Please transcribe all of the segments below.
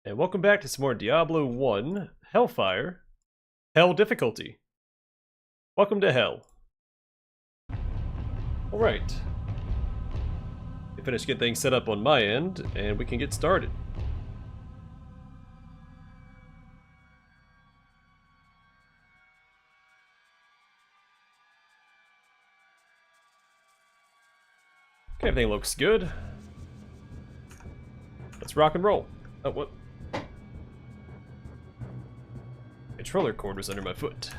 And welcome back to some more Diablo 1 Hellfire Hell difficulty. Welcome to Hell. Alright. I finished getting things set up on my end, and we can get started. Okay, everything looks good. Let's rock and roll. Oh, what? Controller cord was under my foot.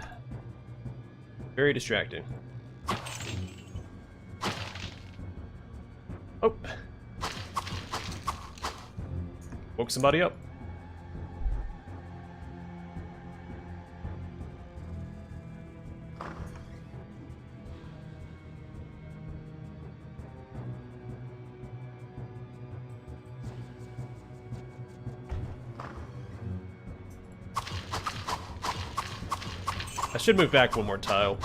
Very distracting. Oh! Woke somebody up. I should move back one more tile.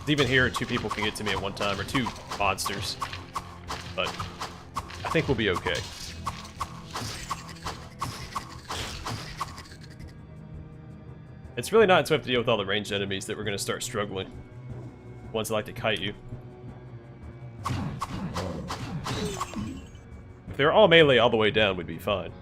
Even here, two people can get to me at one time, or two monsters. But I think we'll be okay. It's really not until we have to deal with all the ranged enemies that we're going to start struggling. Ones that like to kite you. If they're all melee all the way down, we'd be fine.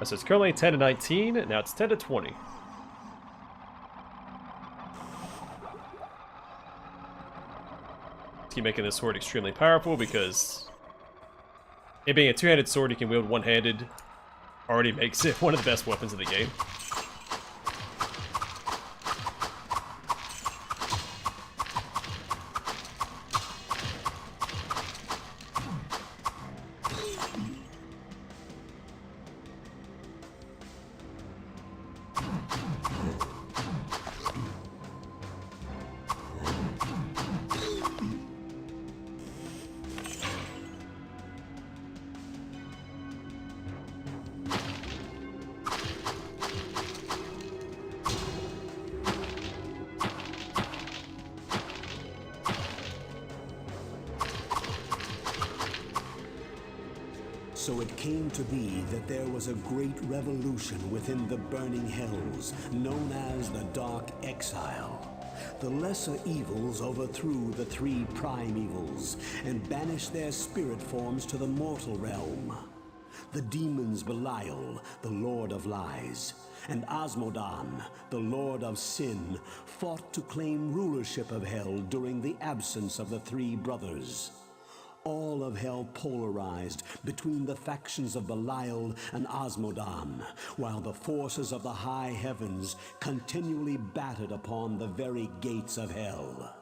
So it's currently 10 to 19, now it's 10 to 20. Let's keep making this sword extremely powerful because it being a two-handed sword you can wield one-handed already makes it one of the best weapons in the game. So it came to be that there was a great revolution within the burning hells, known as the Dark Exile. The lesser evils overthrew the three prime evils and banished their spirit forms to the mortal realm. The demons Belial, the Lord of Lies, and Asmodan, the Lord of Sin, fought to claim rulership of Hell during the absence of the three brothers. All of Hell polarized between the factions of Belial and Asmodan, while the forces of the high heavens continually battered upon the very gates of Hell.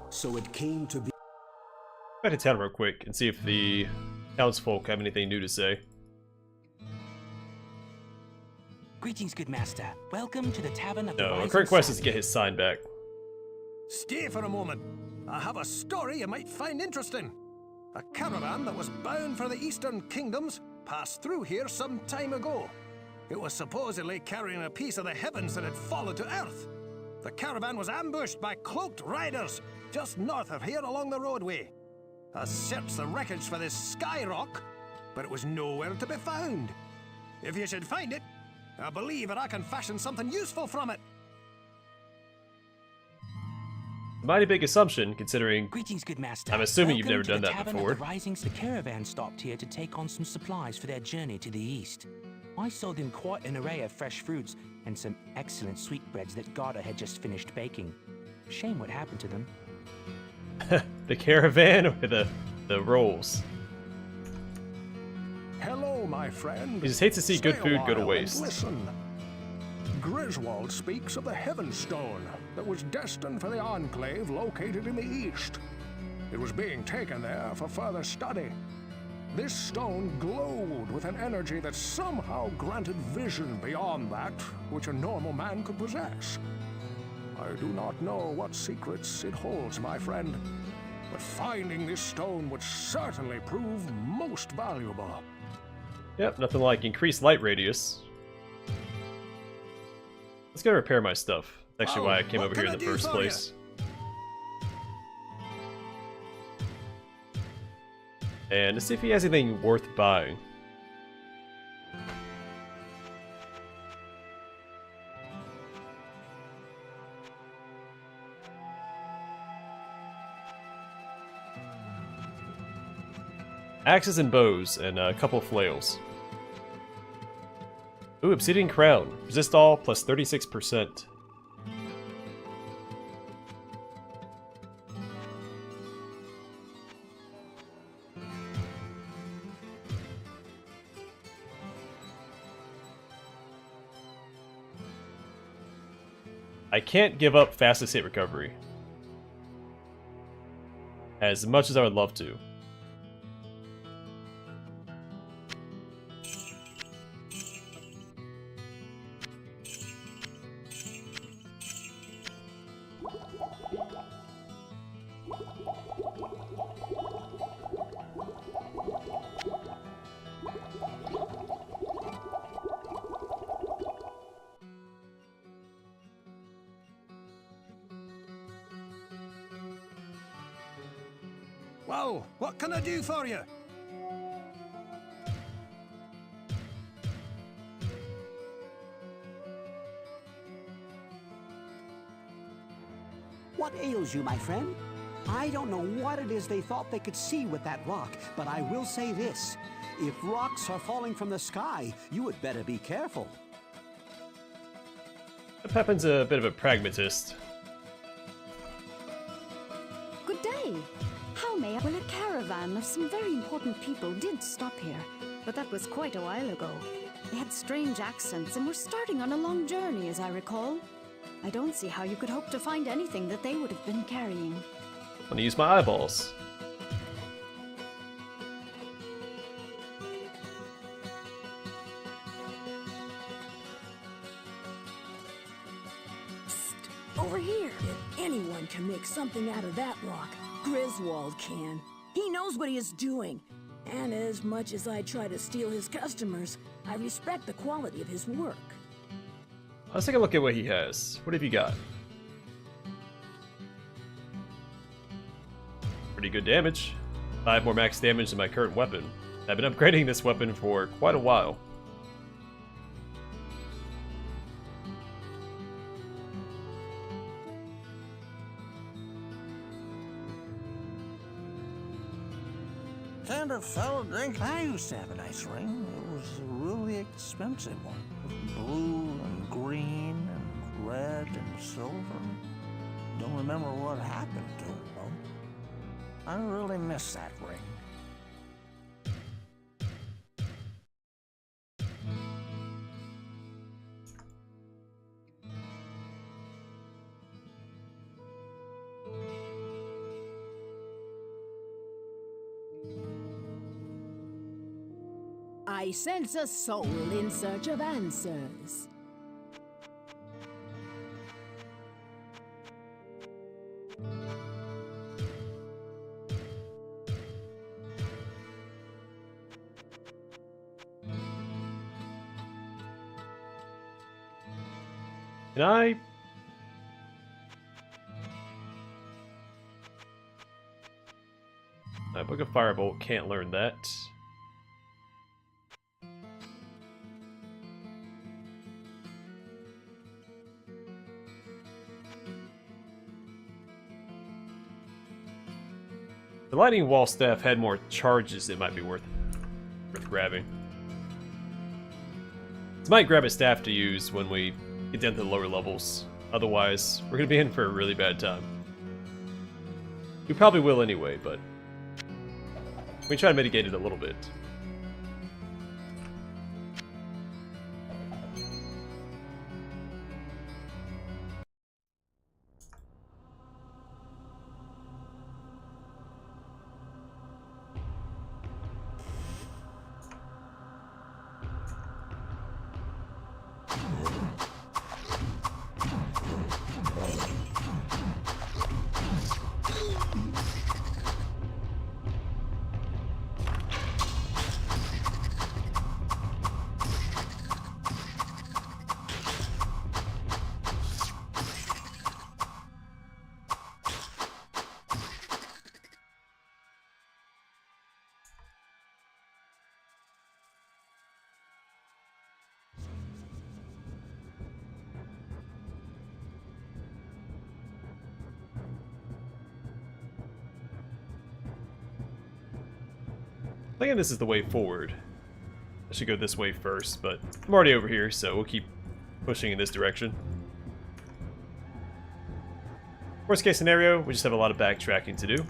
So it came to be... Back to town real quick and see if the townsfolk have anything new to say. Greetings, good master. Welcome to the Tavern of the No, Rising the current quest Sun. is to get his sign back. Stay for a moment. I have a story you might find interesting. A caravan that was bound for the Eastern Kingdoms passed through here some time ago. It was supposedly carrying a piece of the heavens that had fallen to Earth. The caravan was ambushed by cloaked riders just north of here along the roadway. I searched the wreckage for this sky rock, but it was nowhere to be found. If you should find it, I believe that I can fashion something useful from it. Mighty big assumption, considering Greetings, good master. I'm assuming you've Welcome never to done the that Tavern before. Of the Rising. The caravan stopped here to take on some supplies for their journey to the east. I sold them quite an array of fresh fruits and some excellent sweetbreads that Garda had just finished baking. Shame what happened to them. The caravan or the rolls? my friend. He just hates to see good Stay a food go to while and waste. Listen. Griswold speaks of the Heaven Stone that was destined for the Enclave located in the east. It was being taken there for further study. This stone glowed with an energy that somehow granted vision beyond that which a normal man could possess. I do not know what secrets it holds, my friend, but finding this stone would certainly prove most valuable. Yep, nothing like increased light radius. Let's go repair my stuff. That's actually why I came over here in the first place. And to see if he has anything worth buying. Axes and bows, and a couple flails. Ooh, Obsidian Crown. Resist all, plus 36%. I can't give up fastest hit recovery. As much as I would love to. Well, what can I do for you? What ails you, my friend? I don't know what it is they thought they could see with that rock, but I will say this. If rocks are falling from the sky, you had better be careful. Pepin's a bit of a pragmatist. Good day. How may I? Well, a caravan of some very important people did stop here, but that was quite a while ago. They had strange accents and were starting on a long journey, as I recall. I don't see how you could hope to find anything that they would have been carrying. I'm gonna use my eyeballs. Psst, over here. If anyone can make something out of that rock, Griswold can. He knows what he is doing. And as much as I try to steal his customers, I respect the quality of his work. Let's take a look at what he has. What have you got? Pretty good damage. 5 more max damage than my current weapon. I've been upgrading this weapon for quite a while. Kind of fellow drink. I used to have a nice ring. It was a really expensive one. Blue and green and red and silver. Don't remember what happened to it, though. I really miss that ring. I sense a soul in search of answers. Can I... My Book of Firebolt can't learn that. The Lightning Wall Staff had more charges that might be worth grabbing. So I might grab a staff to use when we get down to the lower levels. Otherwise, we're going to be in for a really bad time. We probably will anyway, but we try to mitigate it a little bit. thinking this is the way forward. I should go this way first, but I'm already over here, so we'll keep pushing in this direction. Worst case scenario, we just have a lot of backtracking to do.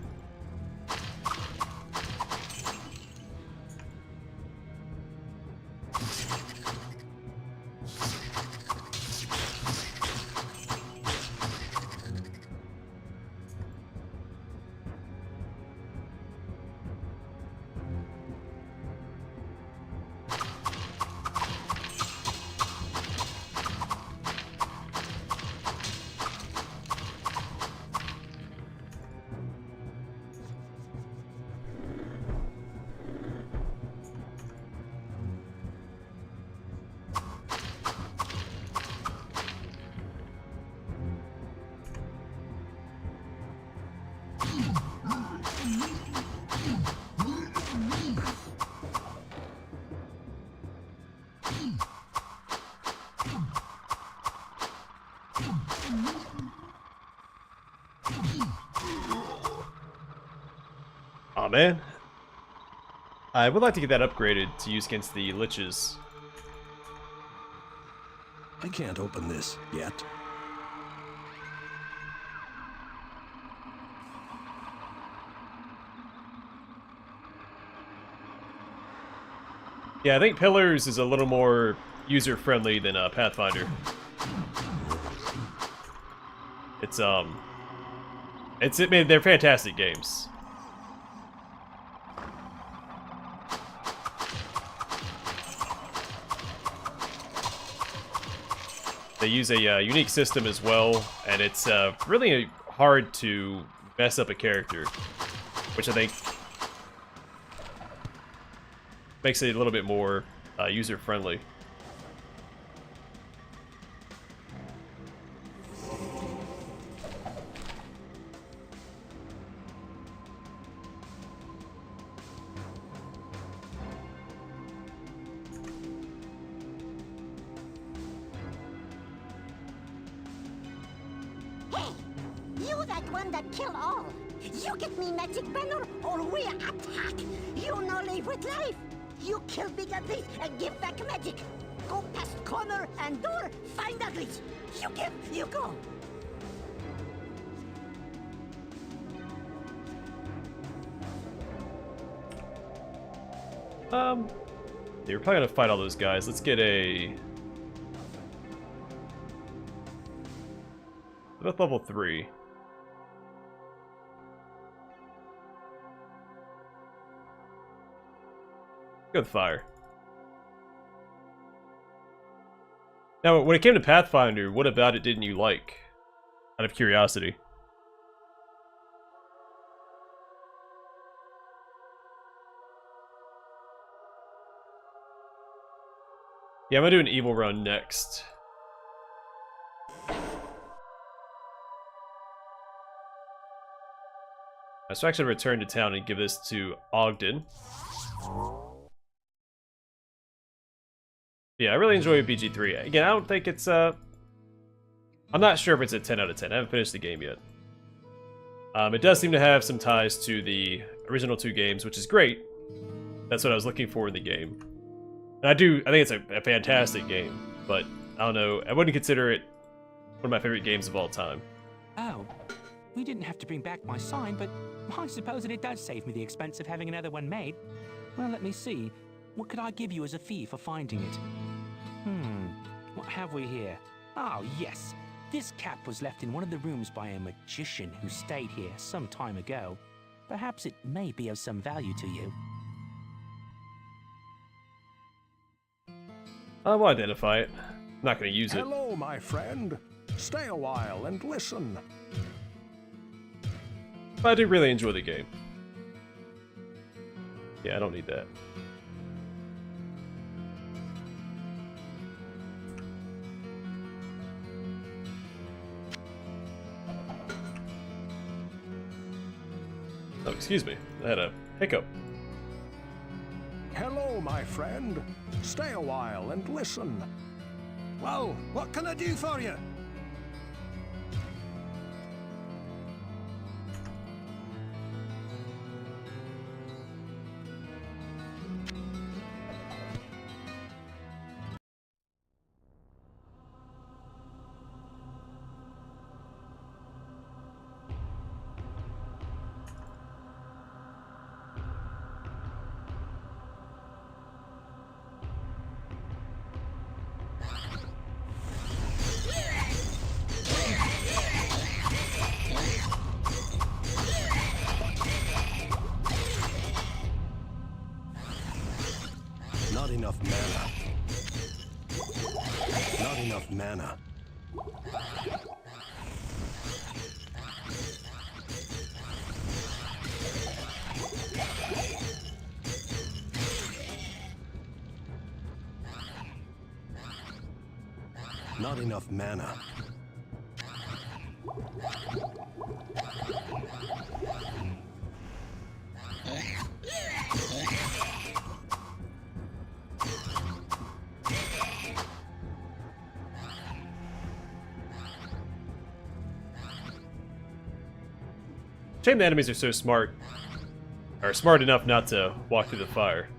Aw, man. I would like to get that upgraded to use against the liches. I can't open this yet. Yeah, I think Pillars is a little more user-friendly than Pathfinder. They're fantastic games. They use a unique system as well, and it's really hard to mess up a character, which I think makes it a little bit more user-friendly. Hey, you that one that kill all. You get me magic banner or we attack. You no live with life. You kill big Uglies and give back magic. Go past corner and door, find Uglies. You give, you go. Yeah, we're probably gonna fight all those guys. Let's get a... About level 3. Go with fire. Now, when it came to Pathfinder, what about it didn't you like? Out of curiosity. Yeah, I'm gonna do an evil run next. So actually return to town and give this to Ogden. Yeah, I really enjoy BG3. Again, I don't think it's I'm not sure if it's a 10 out of 10. I haven't finished the game yet. It does seem to have some ties to the original 2 games, which is great. That's what I was looking for in the game. And I think it's a fantastic game, but I don't know, I wouldn't consider it one of my favorite games of all time. Oh, we didn't have to bring back my sign, but I suppose that it does save me the expense of having another one made. Well, let me see. What could I give you as a fee for finding it? What have we here? Oh, yes. This cap was left in one of the rooms by a magician who stayed here some time ago. Perhaps it may be of some value to you. I will identify it. I'm not going to use it. Hello, my friend. Stay a while and listen. But I do really enjoy the game. Yeah, I don't need that. Oh, excuse me. I had a hiccup. Hello, my friend. Stay a while and listen. Well, what can I do for you? mana. Not enough mana. Shame the enemies are so smart. Or smart enough not to walk through the fire.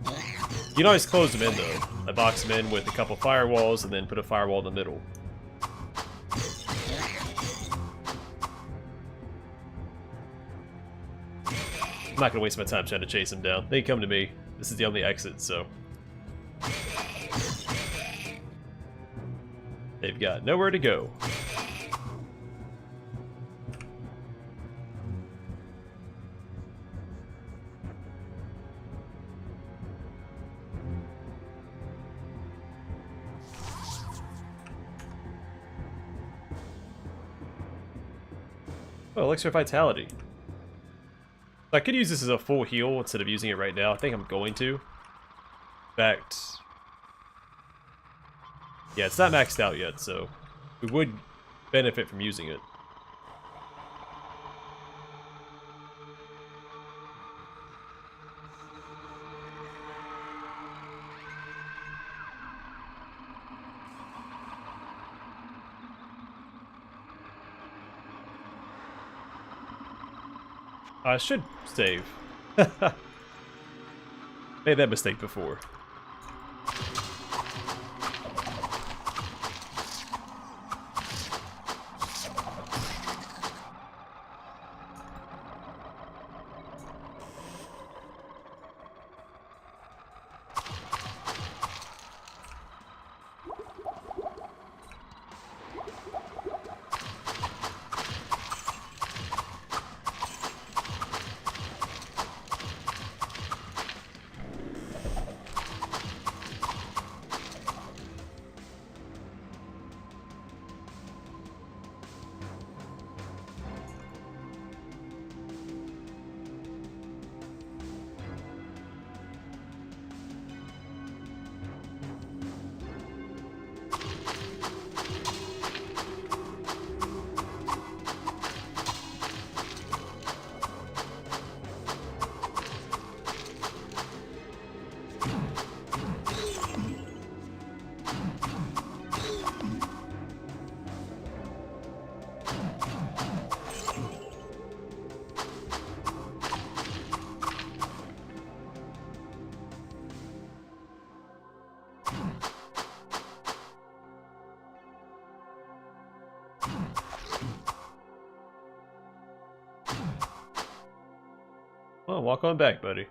You can always close them in though. I box them in with a couple firewalls and then put a firewall in the middle. I'm not gonna waste my time trying to chase them down. They can come to me. This is the only exit, so. They've got nowhere to go. Oh, elixir vitality. I could use this as a full heal instead of using it right now. I think I'm going to. In fact, yeah, it's not maxed out yet, so we would benefit from using it. I should save. Made that mistake before. Well, walk on back, buddy.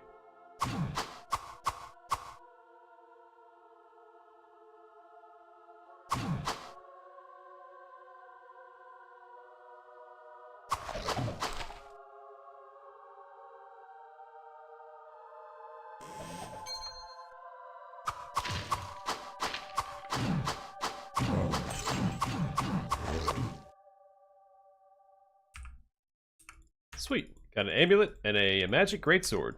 Sweet. Got an amulet and a magic greatsword.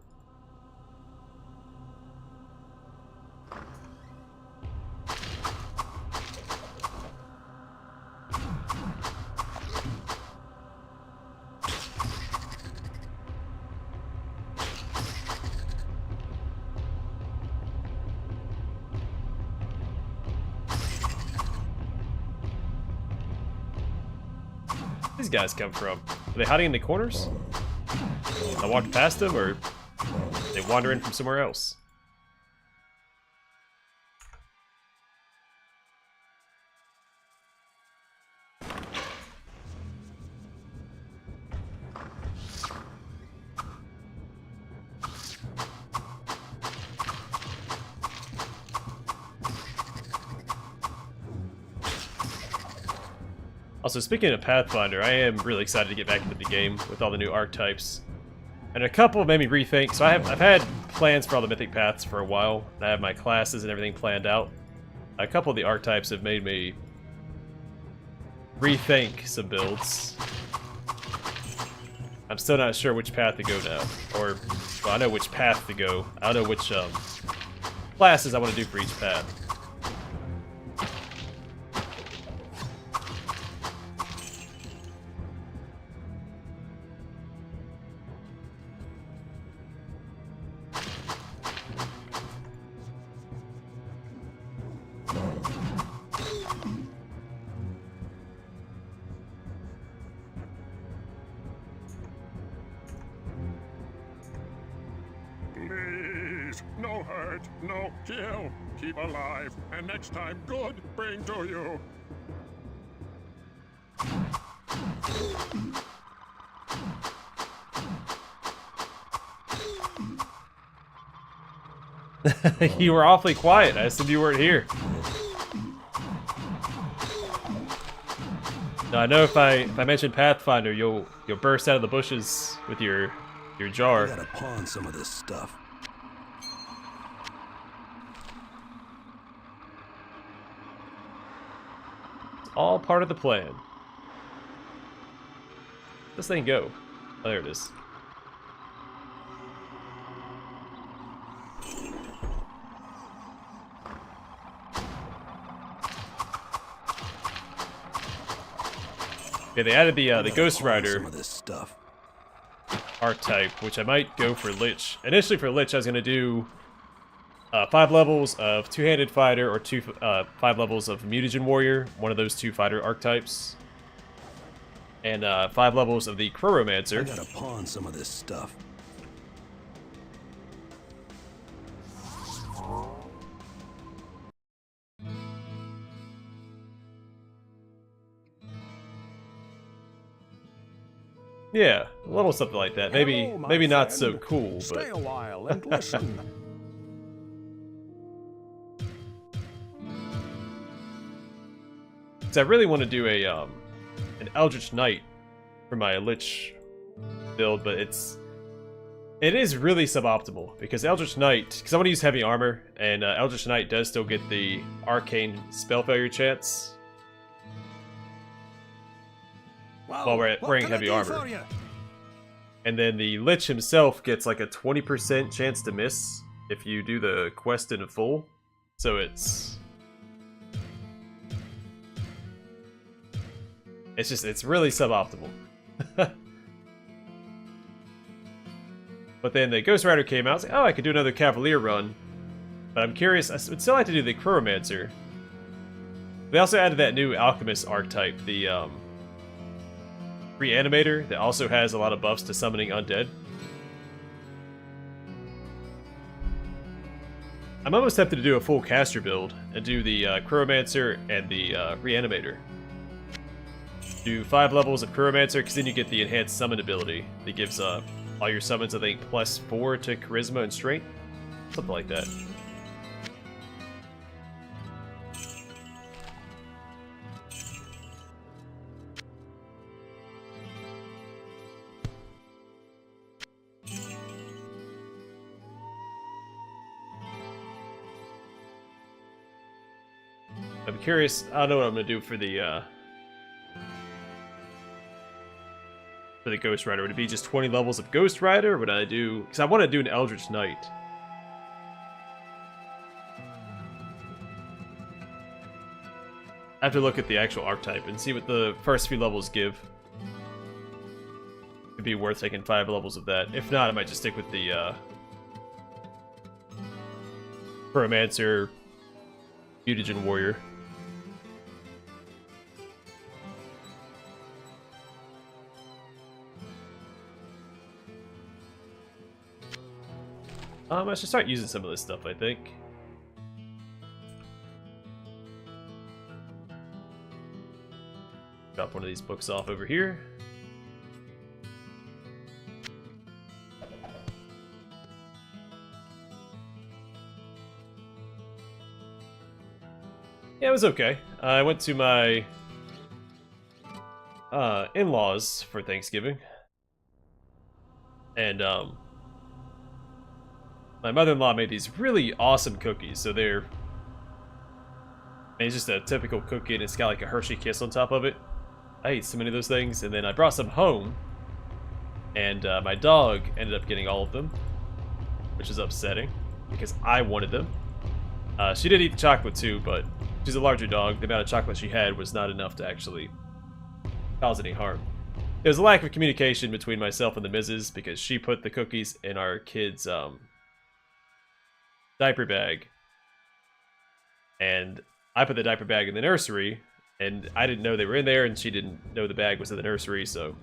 These guys come from? Are they hiding in the corners? I walked past them, or they wander in from somewhere else? Also, speaking of Pathfinder, I am really excited to get back into the game with all the new archetypes. And a couple made me rethink, so I've had plans for all the mythic paths for a while. I have my classes and everything planned out. A couple of the archetypes have made me rethink some builds. I'm still not sure which path to go now. Or, well, I know which path to go. I don't know which classes I want to do for each path. Please, no hurt, no kill. Keep alive, and next time good bring to you. You were awfully quiet. I assumed you weren't here. No, I know if I mention Pathfinder, you'll burst out of the bushes with your jar. I gotta pawn some of this stuff. It's all part of the plan. This thing go? Oh, there it is. Okay, they added the Ghost Rider Some of this stuff. archetype, which I might go for Lich. Initially for Lich, I was gonna do 5 levels of two-handed fighter or 5 levels of mutagen warrior, one of those 2 fighter archetypes, and 5 levels of the I Chronomancer. gotta pawn some of this stuff. Yeah, a little something like that. Maybe Hello, my maybe not so friend. cool, Stay but a while and listen. because I really want to do a an Eldritch Knight for my Lich build, but it is really suboptimal because Eldritch Knight, because I want to use heavy armor, and Eldritch Knight does still get the arcane spell failure chance Well, while we're what wearing can I heavy do armor. for you? And then the Lich himself gets like a 20% chance to miss if you do the quest in full. So it's really suboptimal. But then the Ghost Rider came out, I was like, oh, I could do another Cavalier run. But I'm curious, I would still like to do the Chronomancer. They also added that new Alchemist archetype, the Reanimator, that also has a lot of buffs to summoning undead. I'm almost tempted to do a full caster build and do the Chronomancer and the Reanimator. Do 5 levels of Chronomancer, because then you get the enhanced summon ability that gives all your summons, I think, +4 to Charisma and Strength. Something like that. I'm curious, I don't know what I'm going to do for the Ghost Rider. Would it be just 20 levels of Ghost Rider, or would I do... Because I want to do an Eldritch Knight. I have to look at the actual archetype and see what the first few levels give. It'd be worth taking 5 levels of that. If not, I might just stick with the Chronomancer Mutagen Warrior. I should start using some of this stuff, I think. Drop one of these books off over here. Yeah, it was okay. I went to my in-laws for Thanksgiving. And my mother-in-law made these really awesome cookies. So they're And it's just a typical cookie, and it's got like a Hershey Kiss on top of it. I ate so many of those things, and then I brought some home, and my dog ended up getting all of them, which is upsetting because I wanted them. She did eat the chocolate too, but she's a larger dog. The amount of chocolate she had was not enough to actually cause any harm. There was a lack of communication between myself and the missus because she put the cookies in our kid's diaper bag, and I put the diaper bag in the nursery, and I didn't know they were in there, and she didn't know the bag was in the nursery, so...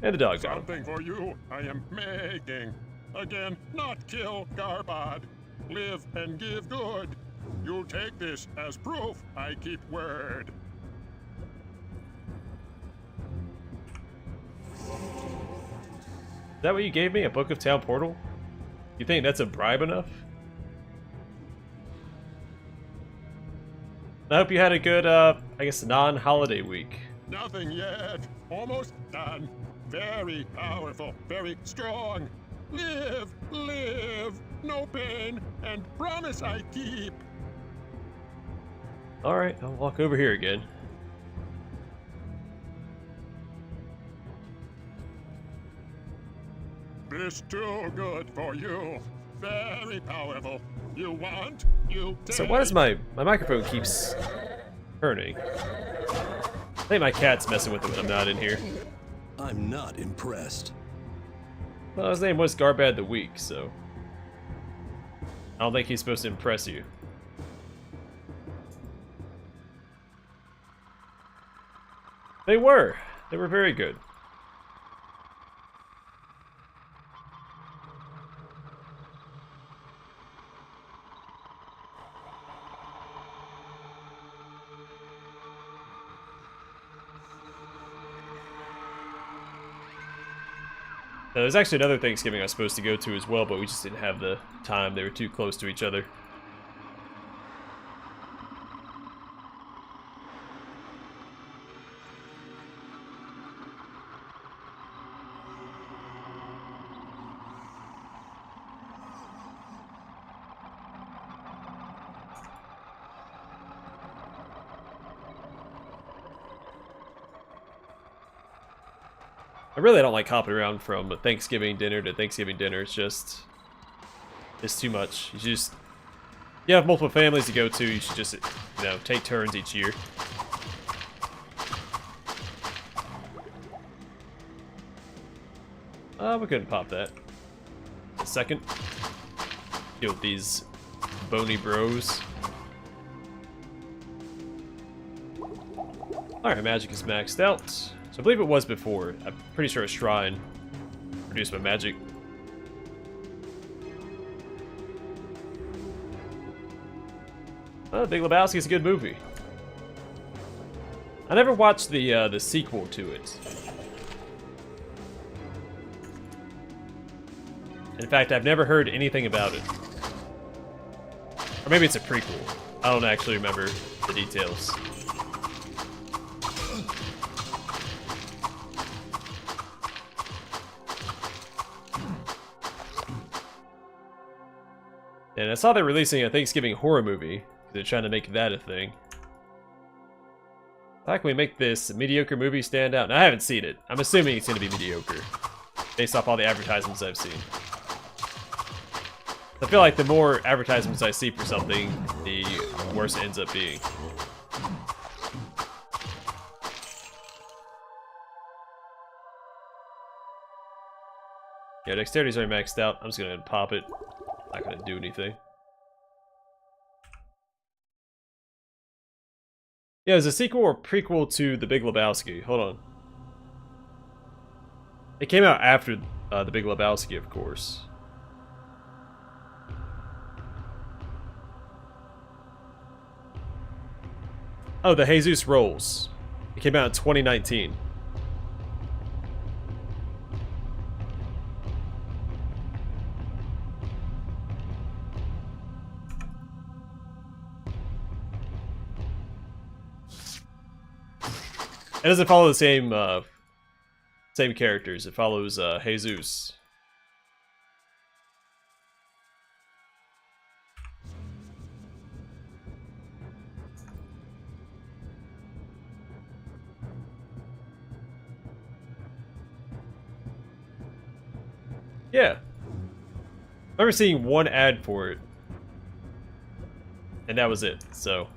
And the dog got Something for you I am making. Again, not kill Garbad. Live and give good. You'll take this as proof I keep word. Is that what you gave me? A Book of Town portal? You think that's a bribe enough? I hope you had a good, I guess, non-holiday week. Nothing yet. Almost done. Very powerful. Very strong. Live, live. No pain. And promise I keep. Alright, I'll walk over here again. This too good for you. Very powerful. You want? You take. So why does my microphone keeps turning? I think my cat's messing with it when I'm not in here. I'm not impressed. Well, his name was Garbad the Weak, so... I don't think he's supposed to impress you. They were. They were very good. Now, there's actually another Thanksgiving I was supposed to go to as well, but we just didn't have the time. They were too close to each other. I really don't like hopping around from Thanksgiving dinner to Thanksgiving dinner. It's too much. You have multiple families to go to. You should just, you know, take turns each year. We couldn't pop that. A second. Deal with these bony bros. Alright, magic is maxed out. So I believe it was before. I'm pretty sure a shrine produced my magic. Big Lebowski is a good movie. I never watched the sequel to it. In fact, I've never heard anything about it. Or maybe it's a prequel. I don't actually remember the details. And I saw they're releasing a Thanksgiving horror movie. They're trying to make that a thing. How can we make this mediocre movie stand out? Now, I haven't seen it. I'm assuming it's going to be mediocre, based off all the advertisements I've seen. I feel like the more advertisements I see for something, the worse it ends up being. Yeah, dexterity's already maxed out. I'm just going to pop it. Not going to do anything. Yeah, is a sequel or prequel to The Big Lebowski? Hold on. It came out after The Big Lebowski, of course. Oh, The Jesus Rolls. It came out in 2019. It doesn't follow the same characters. It follows Jesus. Yeah. I remember seeing one ad for it. And that was it, so.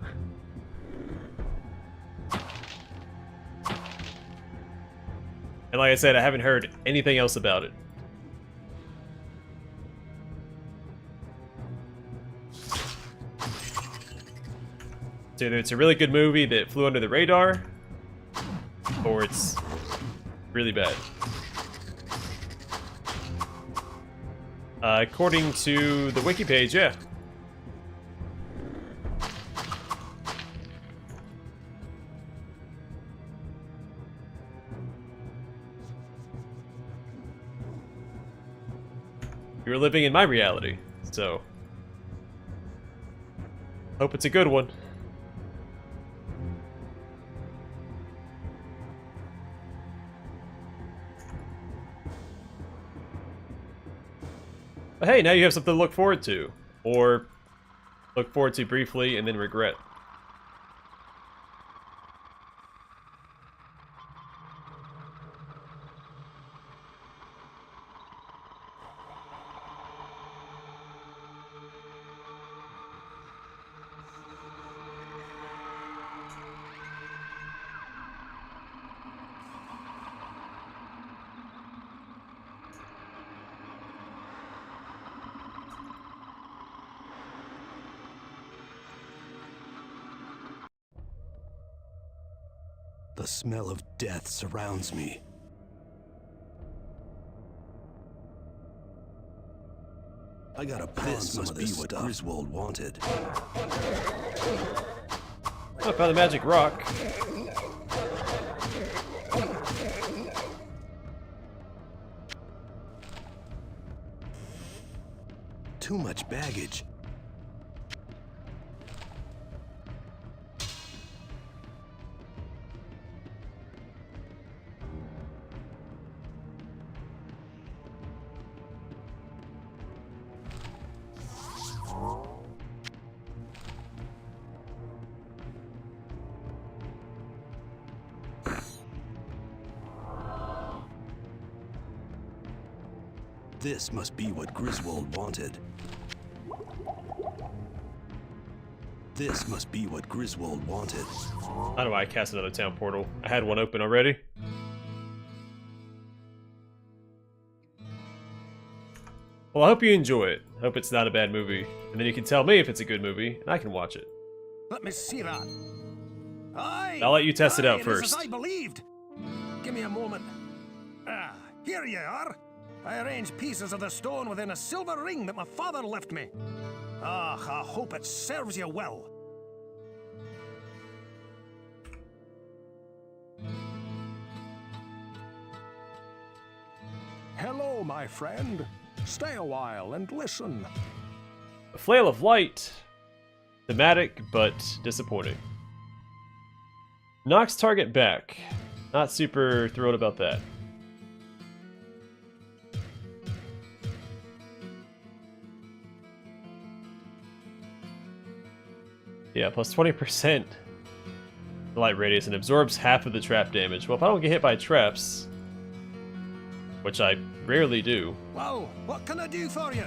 And like I said, I haven't heard anything else about it. So either it's a really good movie that flew under the radar, or it's really bad. According to the wiki page, yeah. You're living in my reality, so hope it's a good one. But hey, now you have something to look forward to, or look forward to briefly and then regret. The smell of death surrounds me. I gotta pawn some of this stuff Griswold wanted. I found the magic rock. Too much baggage. This must be what Griswold wanted. This must be what Griswold wanted. How do I cast another town portal? I had one open already. Well, I hope you enjoy it. I hope it's not a bad movie. And then you can tell me if it's a good movie, and I can watch it. Let me see that. Aye. I'll let you test it out It is first. as I believed. Give me a moment. Ah, here you are. I arranged pieces of the stone within a silver ring that my father left me. Ah, I hope it serves you well. Hello, my friend. Stay a while and listen. A Flail of Light. Thematic, but disappointing. Knocks target back. Not super thrilled about that. Yeah, plus 20% light radius and absorbs half of the trap damage. Well, if I don't get hit by traps, which I rarely do. Well, what can I do for you?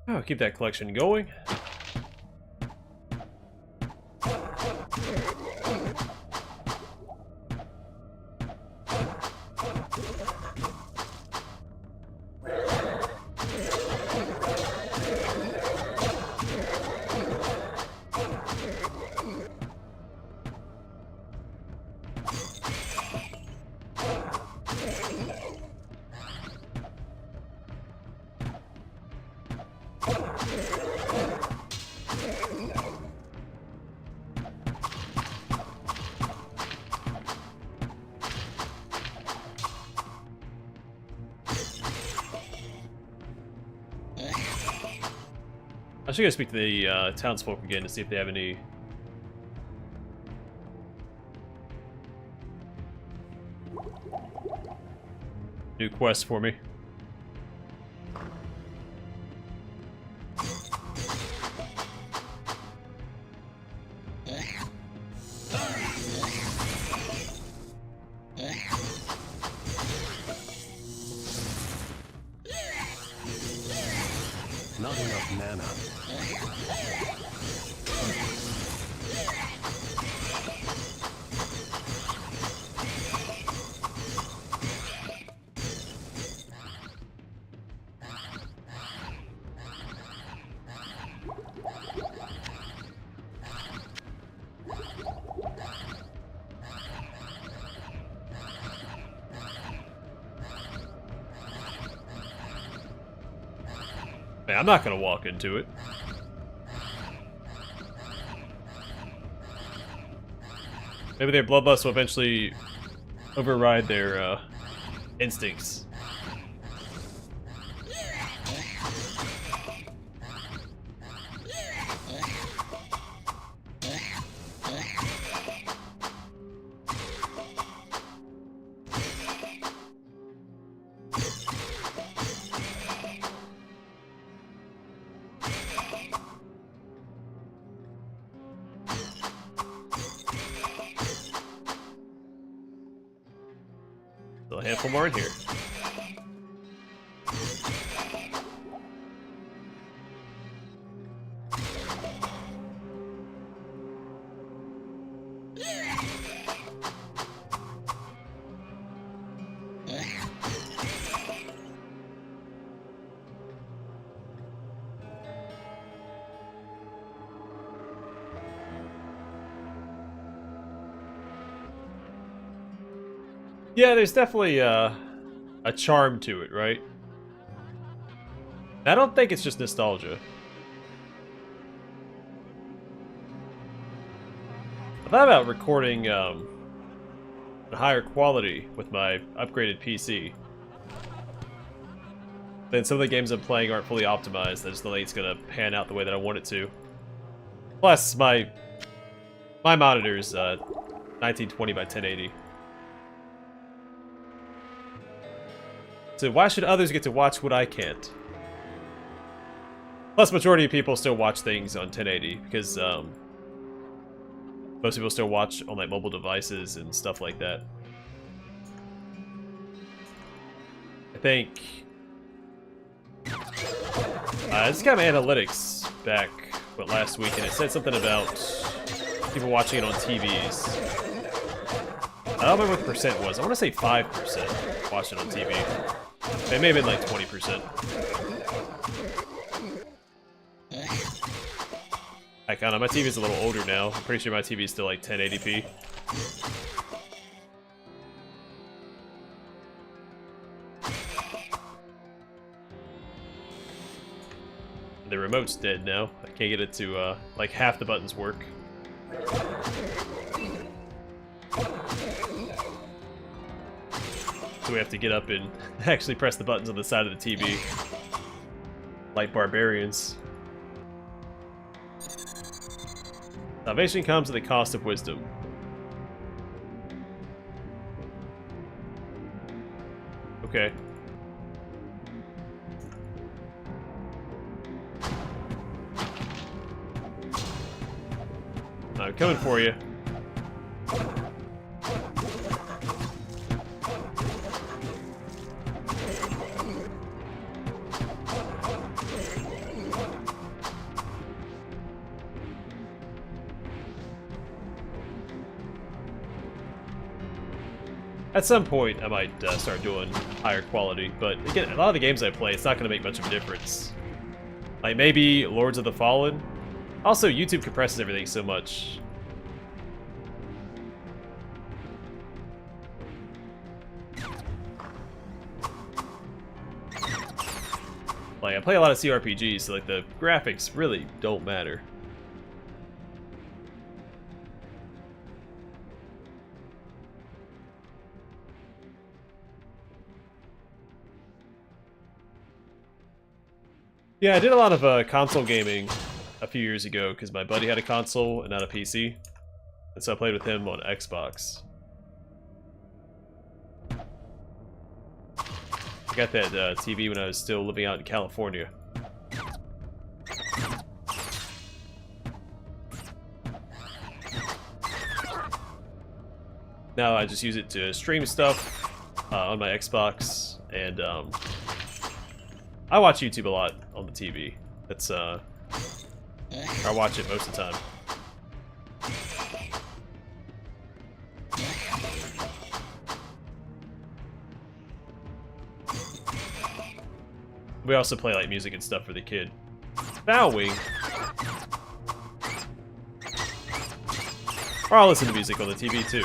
Oh, keep that collection going. should go speak to the townsfolk again to see if they have any new quests for me. Not enough mana. Man, I'm not gonna walk into it. Maybe their bloodlust will eventually override their instincts. Still a handful more in here. Yeah, there's definitely a charm to it, right? I don't think it's just nostalgia. I thought about recording a higher quality with my upgraded PC. Then some of the games I'm playing aren't fully optimized. I just don't think it's gonna pan out the way that I want it to. Plus, my monitor's 1920 by 1080. So why should others get to watch what I can't? Plus, majority of people still watch things on 1080 because most people still watch on like mobile devices and stuff like that. I think I just got my analytics back last week, and it said something about people watching it on TVs. I don't remember what the percent was. I want to say 5% watched it on TV. It may have been like 20%. I kind of, my TV's a little older now. I'm pretty sure my TV's still like 1080p. The remote's dead now. I can't get it to, like half the buttons work. So we have to get up and actually press the buttons on the side of the TV. Like barbarians. Salvation comes at the cost of wisdom. Okay. I'm coming for you. At some point, I might start doing higher quality, but again, a lot of the games I play, it's not going to make much of a difference. Like, maybe Lords of the Fallen? Also, YouTube compresses everything so much. Like, I play a lot of CRPGs, so like, the graphics really don't matter. Yeah, I did a lot of console gaming a few years ago because my buddy had a console and not a PC. And so I played with him on Xbox. I got that TV when I was still living out in California. Now I just use it to stream stuff on my Xbox, and I watch YouTube a lot on the TV. That's I watch it most of the time. We also play like music and stuff for the kid. Bowing. Or I'll listen to music on the TV too.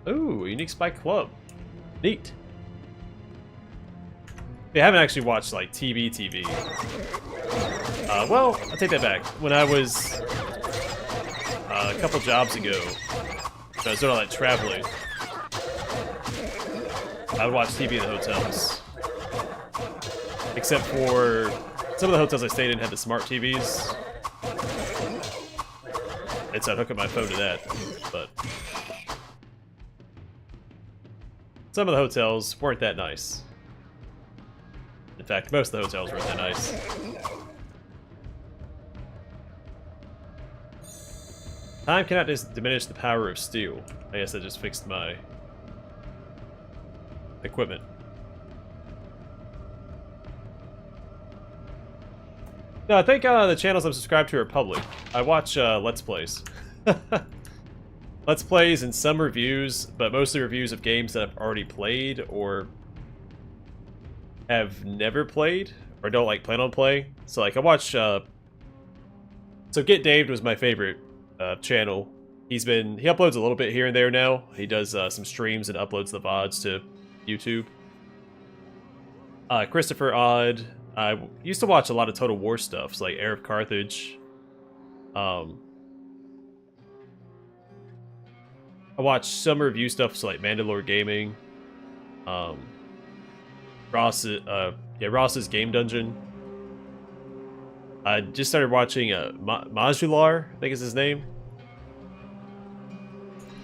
Ooh, unique spike club. Neat. They haven't actually watched like TV. Well, I take that back. When I was a couple jobs ago, so I was doing all that traveling, I would watch TV in the hotels. Except for some of the hotels I stayed in had the smart TVs. And so I'd hook up my phone to that. But some of the hotels weren't that nice. In fact, most of the hotels weren't that nice. Time cannot diminish the power of steel. I guess I just fixed my equipment. No, I think the channels I'm subscribed to are public. I watch Let's Plays. Let's Plays and some reviews, but mostly reviews of games that I've already played or have never played or don't like plan on playing. So like I watch so Get Daved was my favorite channel. He uploads a little bit here and there now. He does some streams and uploads the VODs to YouTube. Christopher Odd. I used to watch a lot of Total War stuff, so like Heir of Carthage. I watch some review stuff, so like Mandalore Gaming. Ross's Game Dungeon. I just started watching Modular, I think is his name.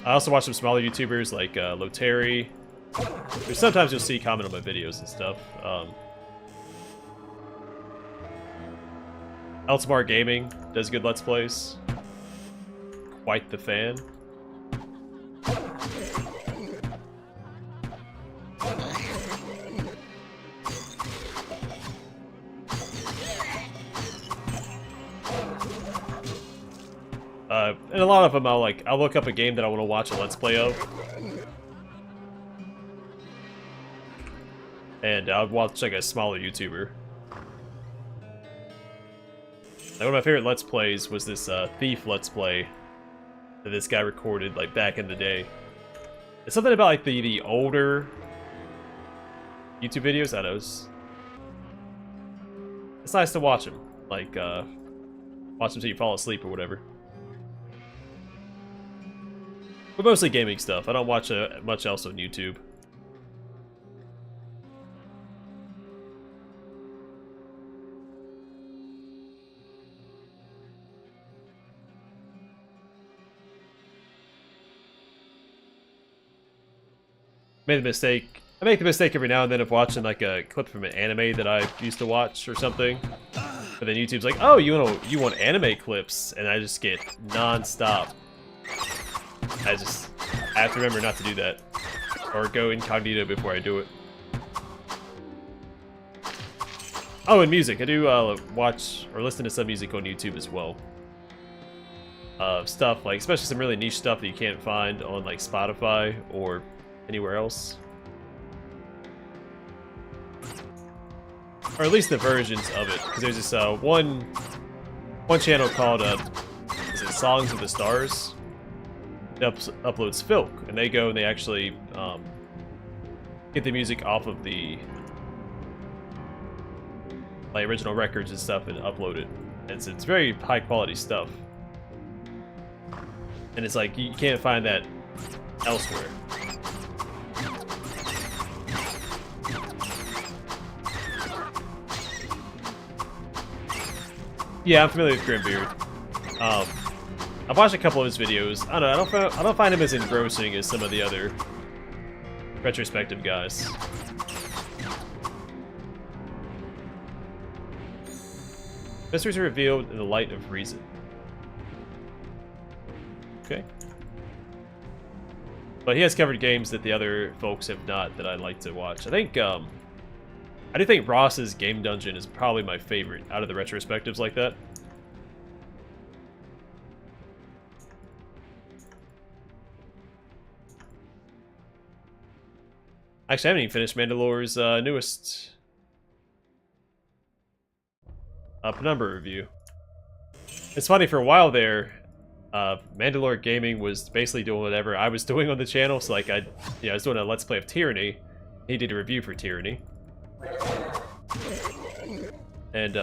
I also watch some smaller YouTubers like Loteri. Sometimes you'll see comment on my videos and stuff. Elsmar Gaming does good Let's Plays. Quite the fan. And a lot of them I'll look up a game that I want to watch a Let's Play of. And I'll watch like a smaller YouTuber. Like, one of my favorite Let's Plays was this Thief Let's Play that this guy recorded like back in the day. It's something about like the older YouTube videos. I know it's nice to watch them. Like watch them until you fall asleep or whatever. But mostly gaming stuff. I don't watch much else on YouTube. I make the mistake every now and then of watching like a clip from an anime that I used to watch or something. But then YouTube's like, oh, you want anime clips, and I just get non-stop. I have to remember not to do that. Or go incognito before I do it. Oh, and music. I do watch or listen to some music on YouTube as well. Stuff like, especially some really niche stuff that you can't find on like Spotify or anywhere else. Or at least the versions of it. Because there's this one channel called is it Songs of the Stars? It uploads Filk, and they go and they actually get the music off of the like original records and stuff and upload it. And it's very high quality stuff. And it's like you can't find that elsewhere. Yeah, I'm familiar with Grimbeard. I've watched a couple of his videos. I don't know. I don't find him as engrossing as some of the other retrospective guys. Mysteries are revealed in the light of reason. Okay. But he has covered games that the other folks have not that I'd like to watch. I do think Ross's Game Dungeon is probably my favorite out of the retrospectives like that. Actually, I haven't even finished Mandalore's newest Penumbra review. It's funny, for a while there, Mandalore Gaming was basically doing whatever I was doing on the channel. So like I was doing a Let's Play of Tyranny. He did a review for Tyranny. And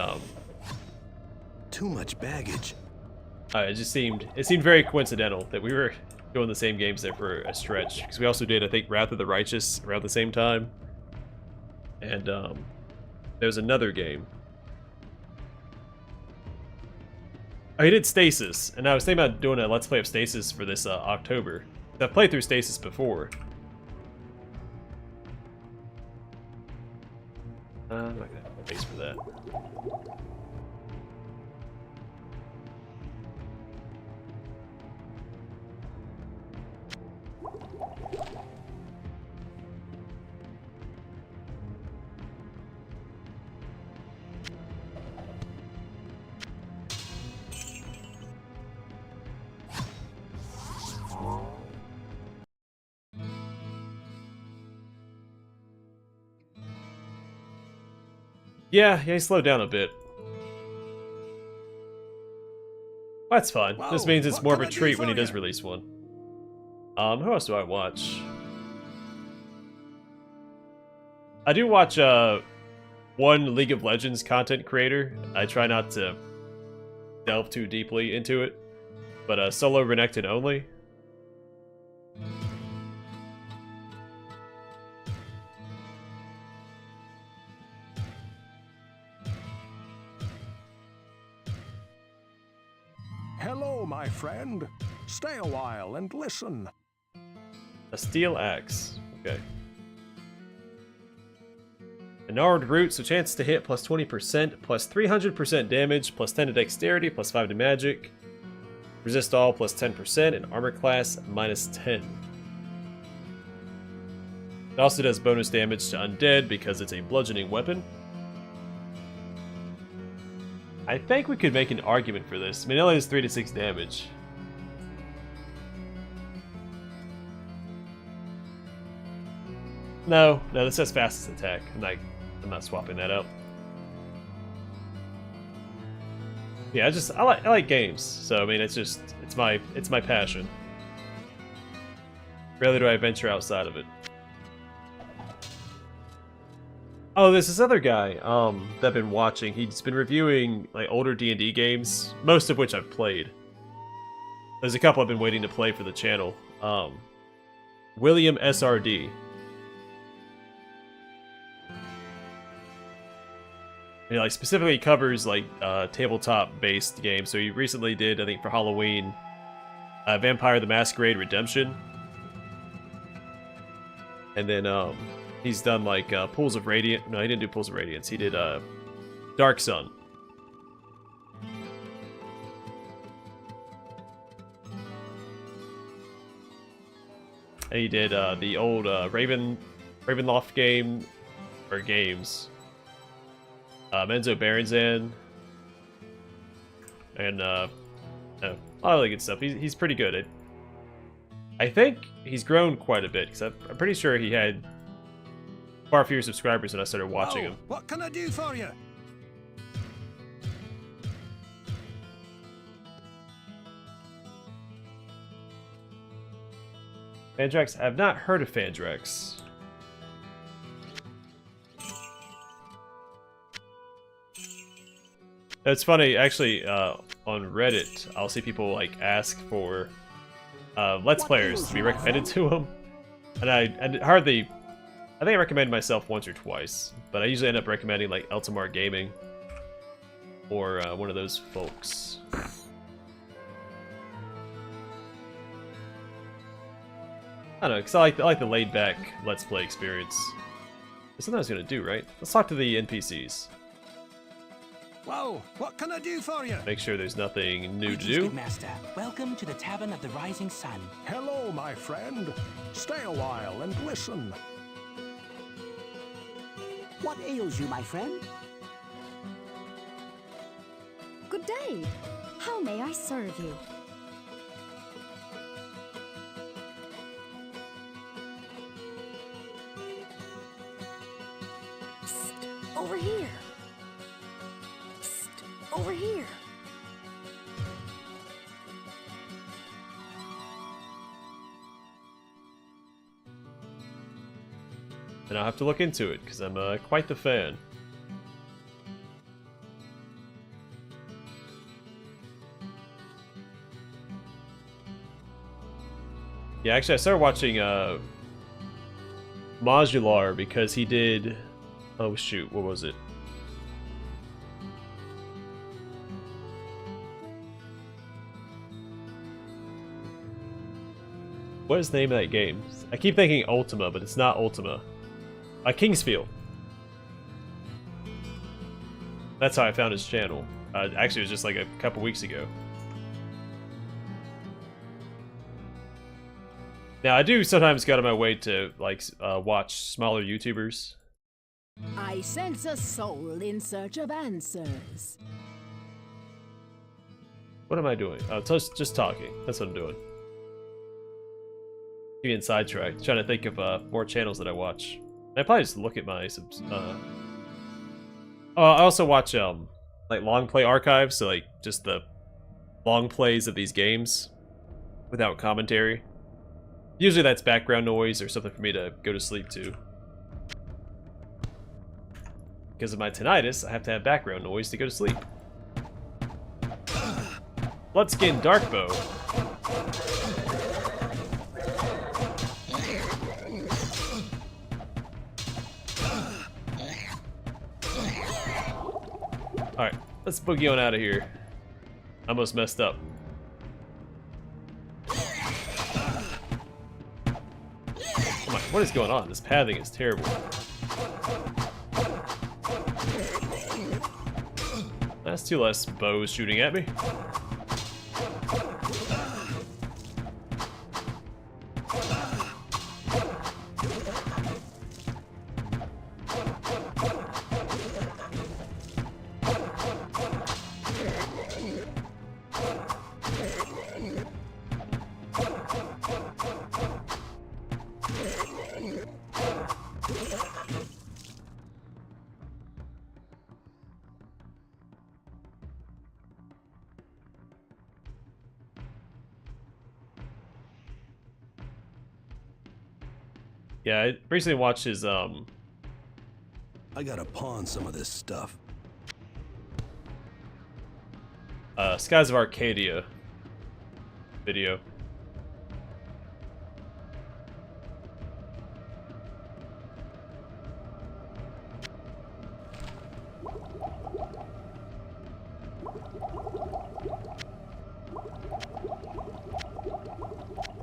Too much baggage. it seemed very coincidental that we were doing the same games there for a stretch, because we also did, I think, Wrath of the Righteous around the same time. And there was another game. Oh, he did Stasis, and I was thinking about doing a Let's Play of Stasis for this October. I've played through Stasis before. I'm not gonna have space for that. Yeah, he slowed down a bit. That's fine. Wow, This means it's what more of can a I do treat when he for does you? release one. Who else do I watch? I do watch one League of Legends content creator. I try not to delve too deeply into it, but Solo Renekton only. Hello, my friend. Stay a while and listen. A steel axe. Okay. A gnarled root, so chance to hit plus 20%, plus 300% damage, plus 10 to dexterity, plus 5 to magic. Resist all, plus 10%, and armor class, minus 10. It also does bonus damage to undead because it's a bludgeoning weapon. I think we could make an argument for this. I mean, it only does 3 to 6 damage. No, this says fastest attack. I'm not swapping that out. Yeah, I like games, so I mean, it's my passion. Rarely do I venture outside of it. Oh, there's this other guy that I've been watching. He's been reviewing like older D&D games, most of which I've played. There's a couple I've been waiting to play for the channel. William SRD. He like specifically covers like tabletop-based games. So he recently did, I think, for Halloween, Vampire the Masquerade Redemption, and then he's done like Pools of Radiance. No, he didn't do Pools of Radiance. He did Dark Sun. And he did the old Ravenloft game or games. Menzo Berenzan, and a lot of really good stuff. He's pretty good. I think he's grown quite a bit, because I'm pretty sure he had far fewer subscribers when I started watching him. What can I do for you? Fandrax? I've not heard of Fandrax. It's funny, actually, on Reddit, I'll see people like ask for Let's Players to be recommended to them, and I think I recommend myself once or twice, but I usually end up recommending like Eltamar Gaming. Or one of those folks. I don't know, because I like the laid-back Let's Play experience. There's something I was going to do, right? Let's talk to the NPCs. Whoa, what can I do for you? Make sure there's nothing new to Greetings, do. good master. Welcome to the Tavern of the Rising Sun. Hello, my friend. Stay a while and listen. What ails you, my friend? Good day. How may I serve you? Psst, over here. Psst, over here. And I'll have to look into it, because I'm quite the fan. Yeah, actually, I started watching Modular because he did... Oh, shoot, what was it? What is the name of that game? I keep thinking Ultima, but it's not Ultima. Kingsfield. That's how I found his channel. Actually, it was just like a couple weeks ago. Now, I do sometimes go out of my way to like watch smaller YouTubers. I sense a soul in search of answers. What am I doing? Oh, just talking. That's what I'm doing. Getting sidetracked. Trying to think of more channels that I watch. I probably just look at my Oh, I also watch like long play archives, so like just the long plays of these games without commentary. Usually that's background noise or something for me to go to sleep to. Because of my tinnitus, I have to have background noise to go to sleep. Bloodskin Darkbow. Alright, let's boogie on out of here. I almost messed up. Oh my, what is going on? This pathing is terrible. That's two less bows shooting at me. Yeah, I recently watched his I gotta pawn some of this stuff. Skies of Arcadia video.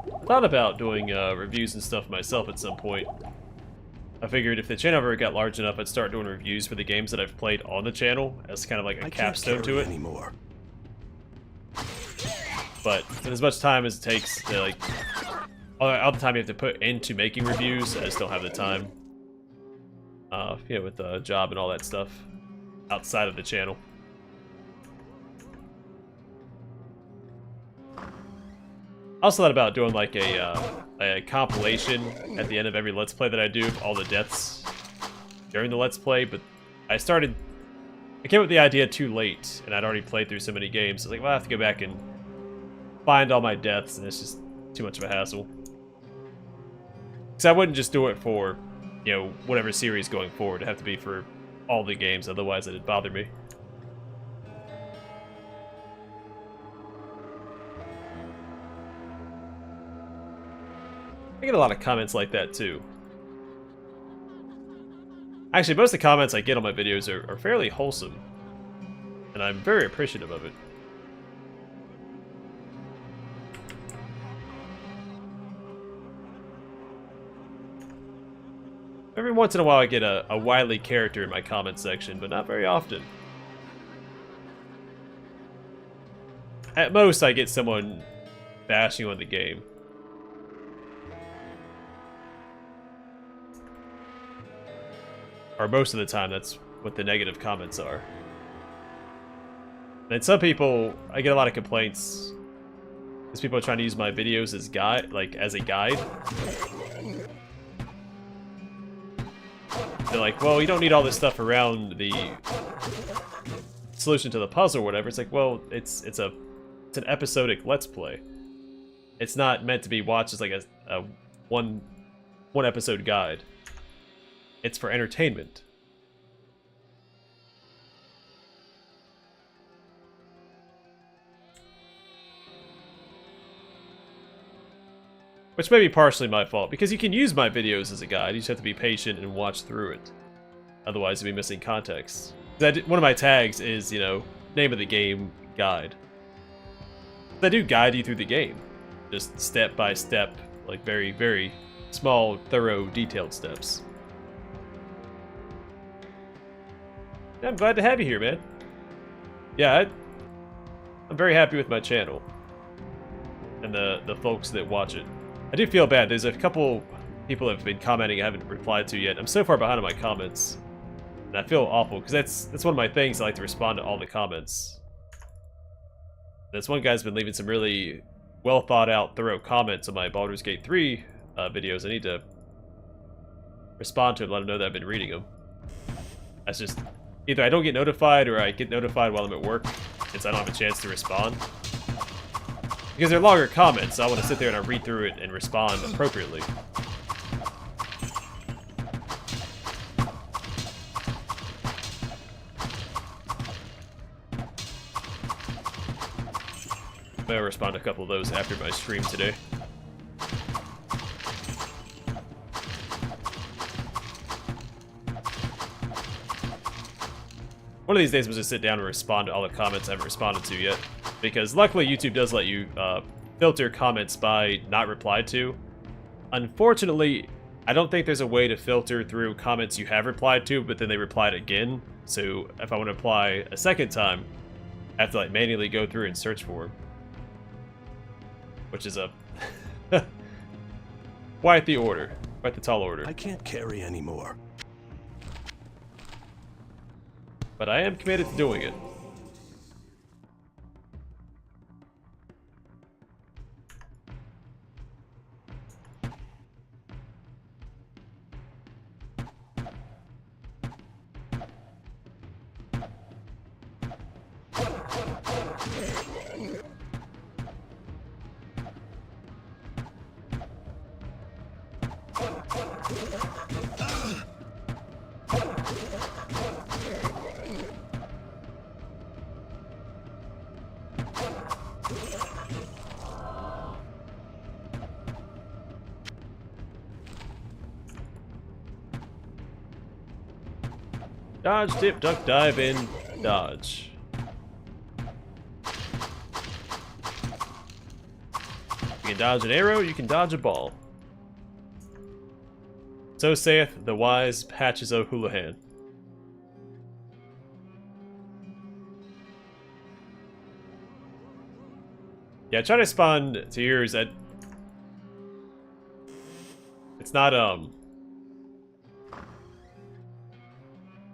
I thought about doing reviews and stuff myself at some point. I figured if the channel ever got large enough, I'd start doing reviews for the games that I've played on the channel as kind of like a capstone to it. Anymore. But in as much time as it takes to like all the time you have to put into making reviews, I just don't have the time. Yeah, with the job and all that stuff outside of the channel. I also thought about doing like a compilation at the end of every Let's Play that I do of all the deaths during the Let's Play, but I came up with the idea too late, and I'd already played through so many games. So I was like, well, I have to go back and find all my deaths, and it's just too much of a hassle. Because I wouldn't just do it for, you know, whatever series going forward. It'd have to be for all the games, otherwise it'd bother me. I get a lot of comments like that too. Actually, most of the comments I get on my videos are fairly wholesome. and I'm very appreciative of it. Every once in a while I get a wily character in my comment section, but not very often. At most, I get someone bashing on the game. Or most of the time, that's what the negative comments are. And some people, I get a lot of complaints. Because people are trying to use my videos as guide, like as a guide. They're like, well, you don't need all this stuff around the solution to the puzzle or whatever. It's like, well, it's an episodic Let's Play. It's not meant to be watched as like a one episode guide. It's for entertainment. Which may be partially my fault, because you can use my videos as a guide, you just have to be patient and watch through it. Otherwise you'll be missing context. One of my tags is, you know, name of the game guide. I do guide you through the game. Just step by step, like very, very small, thorough, detailed steps. Yeah, I'm glad to have you here, man. Yeah, I'm very happy with my channel. And the folks that watch it. I do feel bad. There's a couple people have been commenting I haven't replied to yet. I'm so far behind on my comments. And I feel awful, because that's one of my things. I like to respond to all the comments. This one guy's been leaving some really well thought out, thorough comments on my Baldur's Gate 3 videos. I need to respond to him, let him know that I've been reading them. That's just, either I don't get notified, or I get notified while I'm at work, since I don't have a chance to respond. Because they're longer comments, so I want to sit there and I read through it and respond appropriately. I'll respond to a couple of those after my stream today. One of these days I'm just sit down and respond to all the comments I haven't responded to yet. Because luckily YouTube does let you filter comments by not replied to. Unfortunately, I don't think there's a way to filter through comments you have replied to, but then they replied again. So if I want to apply a second time, I have to like manually go through and search for them. Which is a quite the order, quite the tall order. I can't carry anymore. But I am committed to doing it. Dodge, dip, duck, dive in, dodge. You can dodge an arrow, you can dodge a ball. So saith the wise Patches O'Houlihan. Yeah, try to respond to yours at... It's not,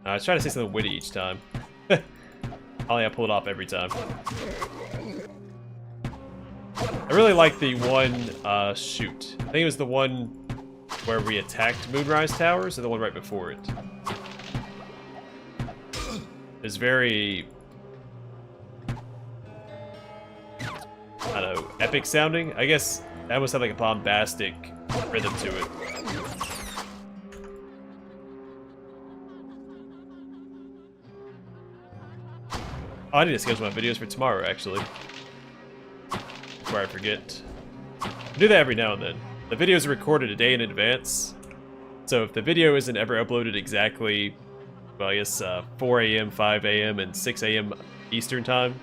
I was trying to say something witty each time. I only pull it off every time. I really like the one, shoot. I think it was the one where we attacked Moonrise Towers, or the one right before it. It's very... I don't know, epic sounding? I guess that almost had like a bombastic rhythm to it. Oh, I need to schedule my videos for tomorrow, actually. Before I forget. I do that every now and then. The videos are recorded a day in advance. So if the video isn't ever uploaded exactly, well, I guess 4 a.m., 5 a.m., and 6 a.m. Eastern time,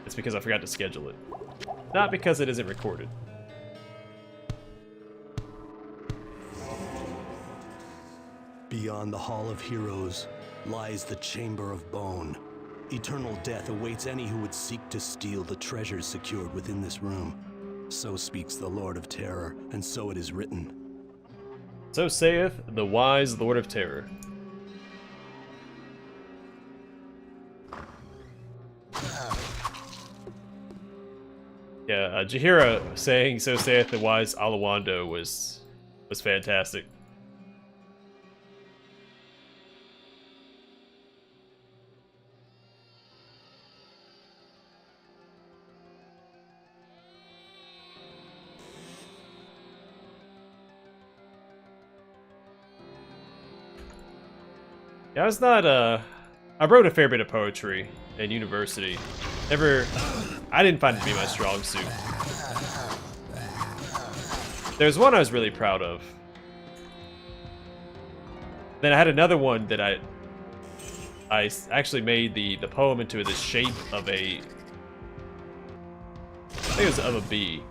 it's because I forgot to schedule it. Not because it isn't recorded. Beyond the Hall of Heroes lies the Chamber of Bone. Eternal death awaits any who would seek to steal the treasures secured within this room. So speaks the Lord of Terror, and so it is written. So saith the wise Lord of Terror. Yeah, Jaheira saying "So saith the wise Alawando" was fantastic. Yeah, I wrote a fair bit of poetry in university. I didn't find it to be my strong suit. There's one I was really proud of. Then I had another one that I actually made the poem into the shape of I think it was of a bee.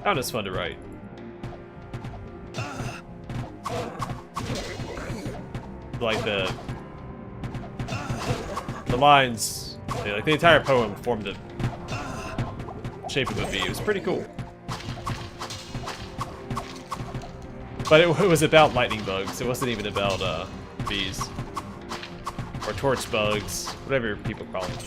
That was fun to write. Like the lines, like the entire poem formed the shape of a V. It was pretty cool. But it was about lightning bugs. It wasn't even about bees. Or torch bugs, whatever people call them.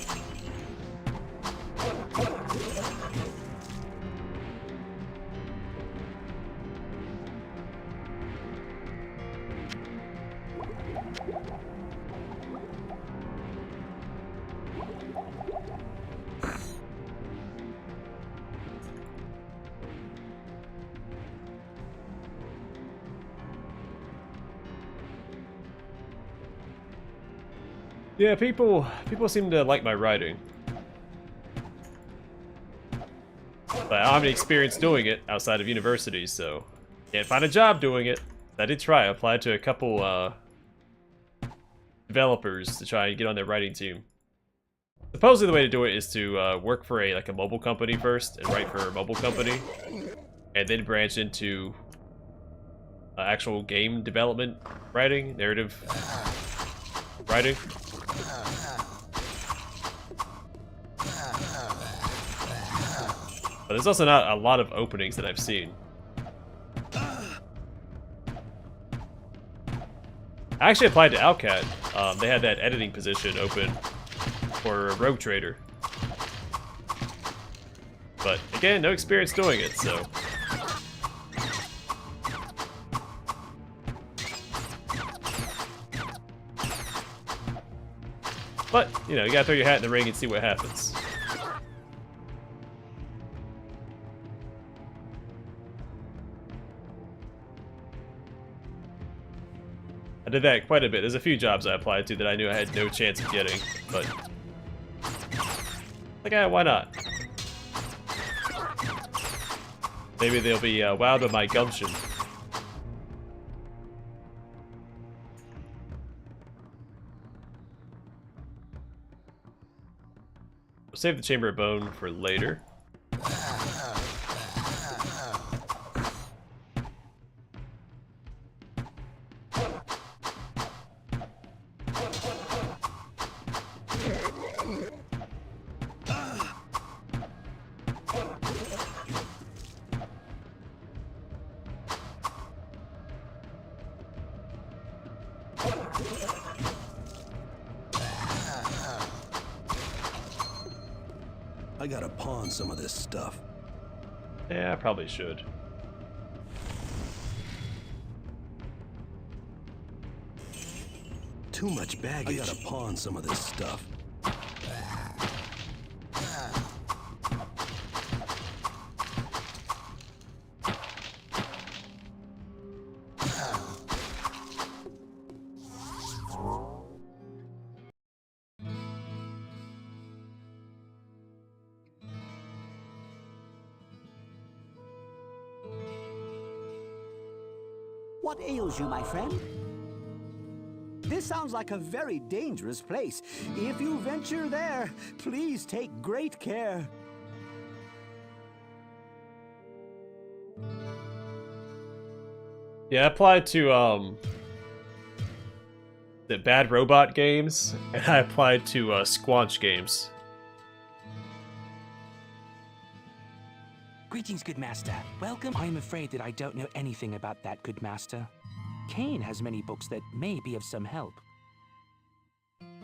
Yeah, people seem to like my writing. But I don't have any experience doing it outside of university, so can't find a job doing it. I did try. I applied to a couple developers to try and get on their writing team. Supposedly the way to do it is to work for a mobile company first and write for a mobile company, and then branch into actual game development writing, narrative writing. But there's also not a lot of openings that I've seen. I actually applied to Outcat. They had that editing position open for a Rogue Trader. But again, no experience doing it, so. But, you know, you gotta throw your hat in the ring and see what happens. I did that quite a bit. There's a few jobs I applied to that I knew I had no chance of getting, but like, why not? Maybe they'll be wowed by my gumption. We'll save the Chamber of Bone for later. I gotta pawn some of this stuff. Yeah, I probably should. Too much baggage. I gotta pawn some of this stuff. What ails you, my friend? This sounds like a very dangerous place. If you venture there, please take great care. Yeah, I applied to the Bad Robot games, and I applied to Squanch games. Greetings, good master. Welcome. I'm afraid that I don't know anything about that, good master. Kane has many books that may be of some help.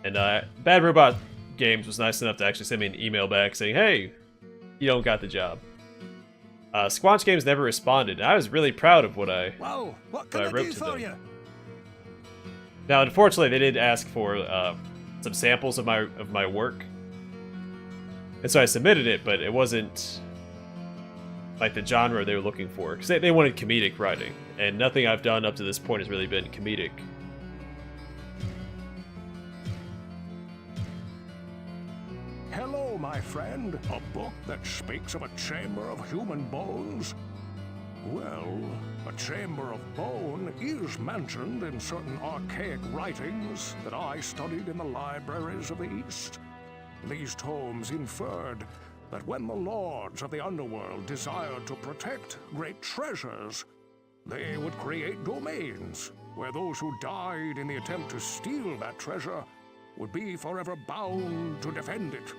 And Bad Robot Games was nice enough to actually send me an email back saying, hey, you don't got the job. Squanch Games never responded. I was really proud of what I what can I wrote do to for them. you? Now, unfortunately, they did ask for some samples of my work, and so I submitted it, but it wasn't like the genre they were looking for, because they wanted comedic writing, and nothing I've done up to this point has really been comedic. Hello, my friend. A book that speaks of a chamber of human bones? Well, a chamber of bone is mentioned in certain archaic writings that I studied in the libraries of the East. These tomes inferred that when the lords of the underworld desired to protect great treasures, they would create domains where those who died in the attempt to steal that treasure would be forever bound to defend it.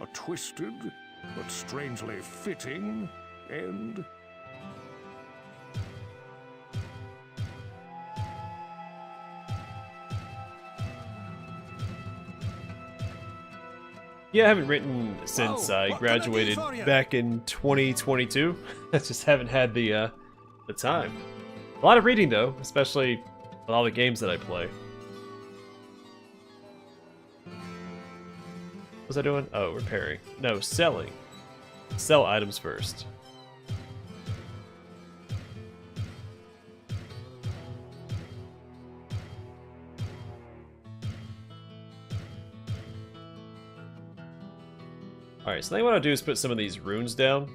A twisted, but strangely fitting end. Yeah, I haven't written since I graduated back in 2022. I just haven't had the time. A lot of reading though, especially with all the games that I play. What was I doing? Oh, repairing. No, selling. Sell items first. Alright, so now what I'll do is put some of these runes down.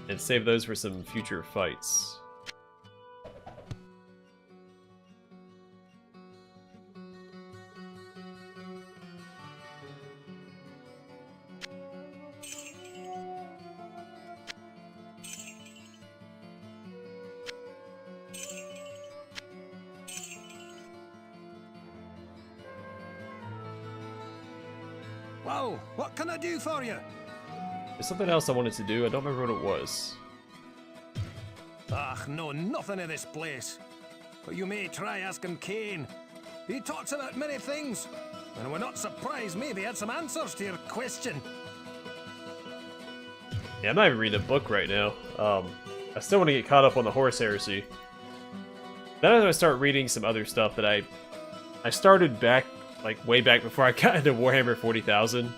And save those for some future fights. Well, what can I do for you? There's something else I wanted to do. I don't remember what it was. Ach, no, nothing in this place. But you may try asking Kane. He talks about many things, and we're not surprised maybe he had some answers to your question. Yeah, I'm not even reading a book right now. I still want to get caught up on the Horse Heresy. Then I'm going to start reading some other stuff that I started back, like way back before I got into Warhammer 40,000.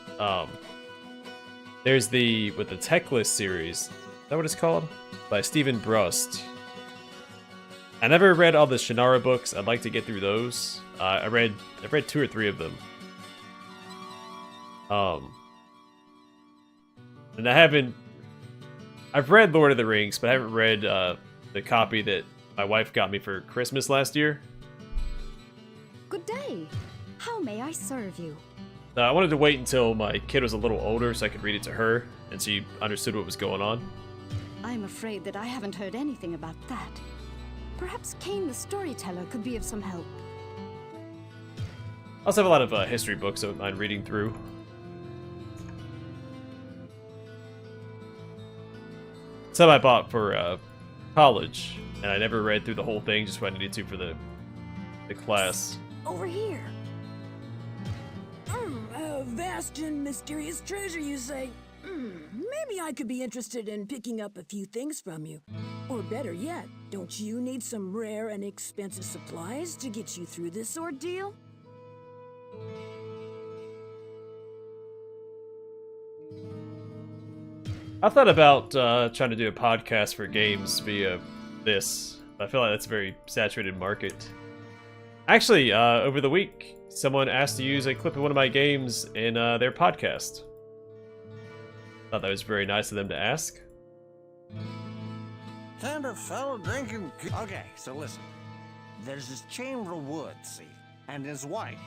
There's the Techlist series. Is that what it's called? By Stephen Brust. I never read all the Shannara books. I'd like to get through those. I've read 2 or 3 of them. And I've read Lord of the Rings, but I haven't read the copy that my wife got me for Christmas last year. Good day. How may I serve you? I wanted to wait until my kid was a little older so I could read it to her, and she understood what was going on. I'm afraid that I haven't heard anything about that. Perhaps Kane the storyteller could be of some help. I also have a lot of history books I don't mind reading through. Some I bought for college, and I never read through the whole thing, just what I needed to for the class. Over here. A vast and mysterious treasure, you say? Maybe I could be interested in picking up a few things from you. Or better yet, don't you need some rare and expensive supplies to get you through this ordeal? I thought about trying to do a podcast for games via this. I feel like that's a very saturated market. Actually, over the week, someone asked to use a clip of one of my games in their podcast. Thought that was very nice of them to ask. Found a fellow drinking. Okay, so listen. There's this chamber of wood, see? And his wife,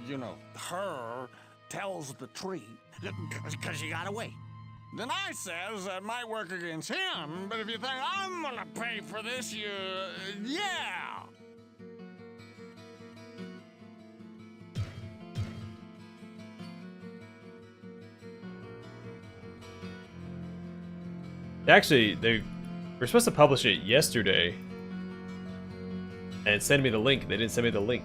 you know, her, tells the tree, because you gotta wait. Then I says that might work against him, but if you think I'm gonna pay for this, yeah. Actually, they were supposed to publish it yesterday and send me the link. They didn't send me the link.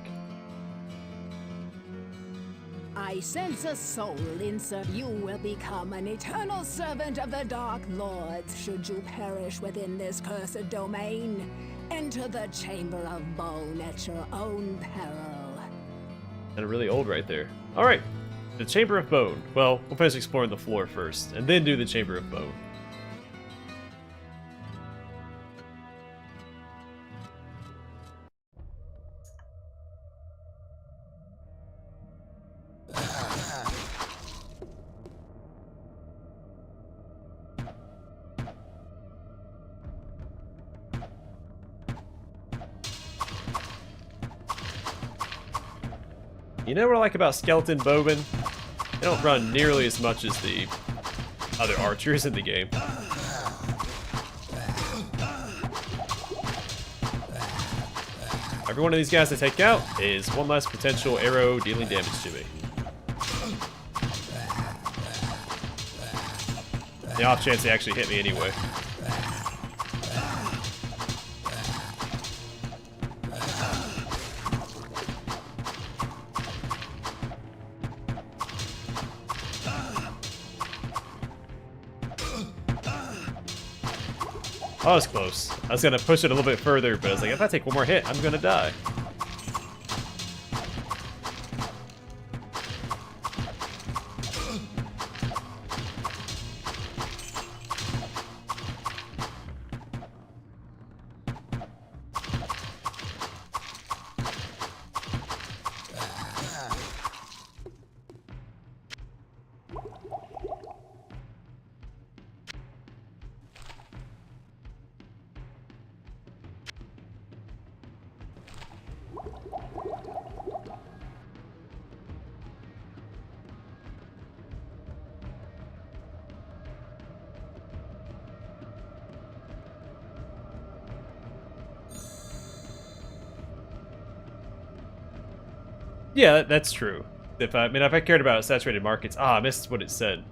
I sense a soul insert. You will become an eternal servant of the Dark Lords should you perish within this cursed domain. Enter the Chamber of Bone at your own peril. And really old right there. Alright, the Chamber of Bone. Well, we'll finish exploring the floor first, and then do the Chamber of Bone. You know what I like about skeleton bowmen? They don't run nearly as much as the other archers in the game. Every one of these guys I take out is one less potential arrow dealing damage to me. The off chance they actually hit me anyway. Oh, that was close. I was gonna push it a little bit further, but I was like, if I take one more hit, I'm gonna die. Yeah, that's true. If I cared about saturated markets, I missed what it said.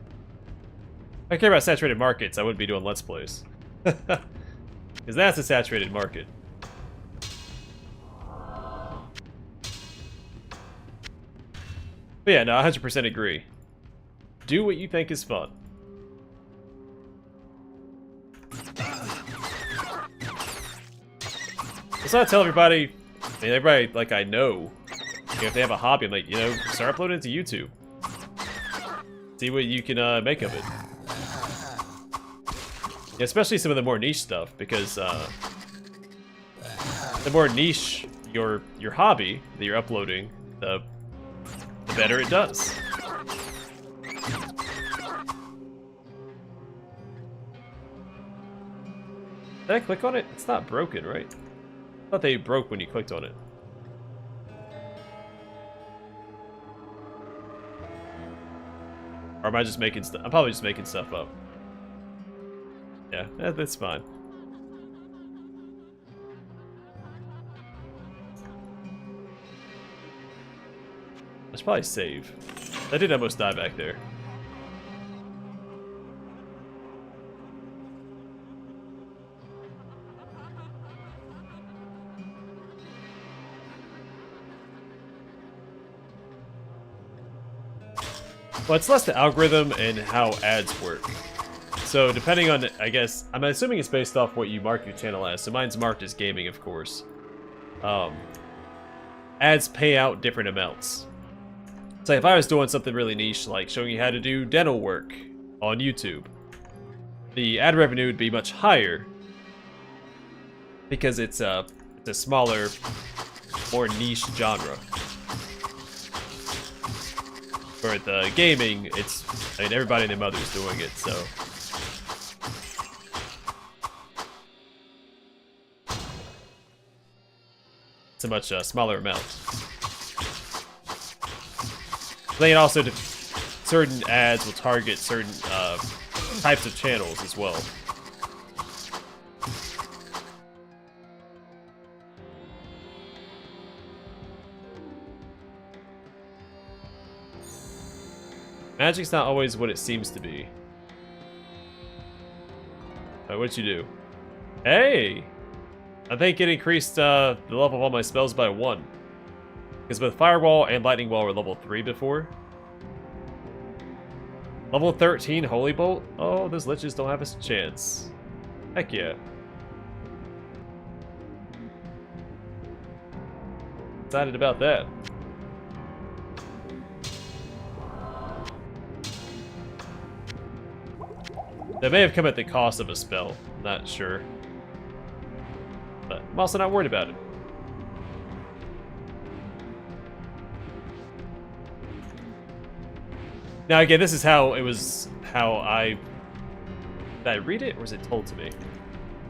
If I cared about saturated markets, I wouldn't be doing Let's Plays. Because that's a saturated market. But yeah, no, I 100% agree. Do what you think is fun. That's what I tell everybody, everybody like I know, if they have a hobby, I'm like, start uploading it to YouTube. See what you can make of it. Yeah, especially some of the more niche stuff, because the more niche your hobby that you're uploading, the better it does. Did I click on it? It's not broken, right? I thought they broke when you clicked on it. Or am I just making stuff? I'm probably just making stuff up. Yeah, that's fine. I should probably save. I did almost die back there. Well, it's less the algorithm and how ads work. So depending on, I guess, I'm assuming it's based off what you mark your channel as. So mine's marked as gaming, of course. Ads pay out different amounts. So if I was doing something really niche, like showing you how to do dental work on YouTube, the ad revenue would be much higher because it's a smaller more niche genre. For the gaming, it's, I mean, everybody and their mother's doing it, so. It's a much smaller amount. I think it also, certain ads will target certain types of channels as well. Magic's not always what it seems to be. What'd you do? Hey! I think it increased the level of all my spells by 1. Because both Firewall and Lightning Wall were level 3 before. Level 13 Holy Bolt? Oh, those liches don't have a chance. Heck yeah. Excited about that. That may have come at the cost of a spell. Not sure. But I'm also not worried about it. Now again, this is how it was, how I... Did I read it, or was it told to me?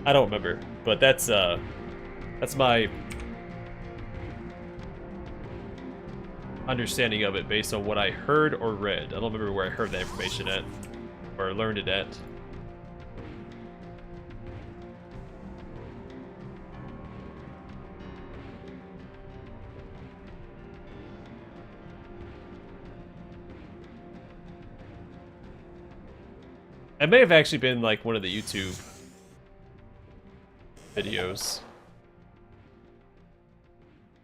I don't remember, but that's my understanding of it based on what I heard or read. I don't remember where I heard that information at, or learned it at. It may have actually been like one of the YouTube videos.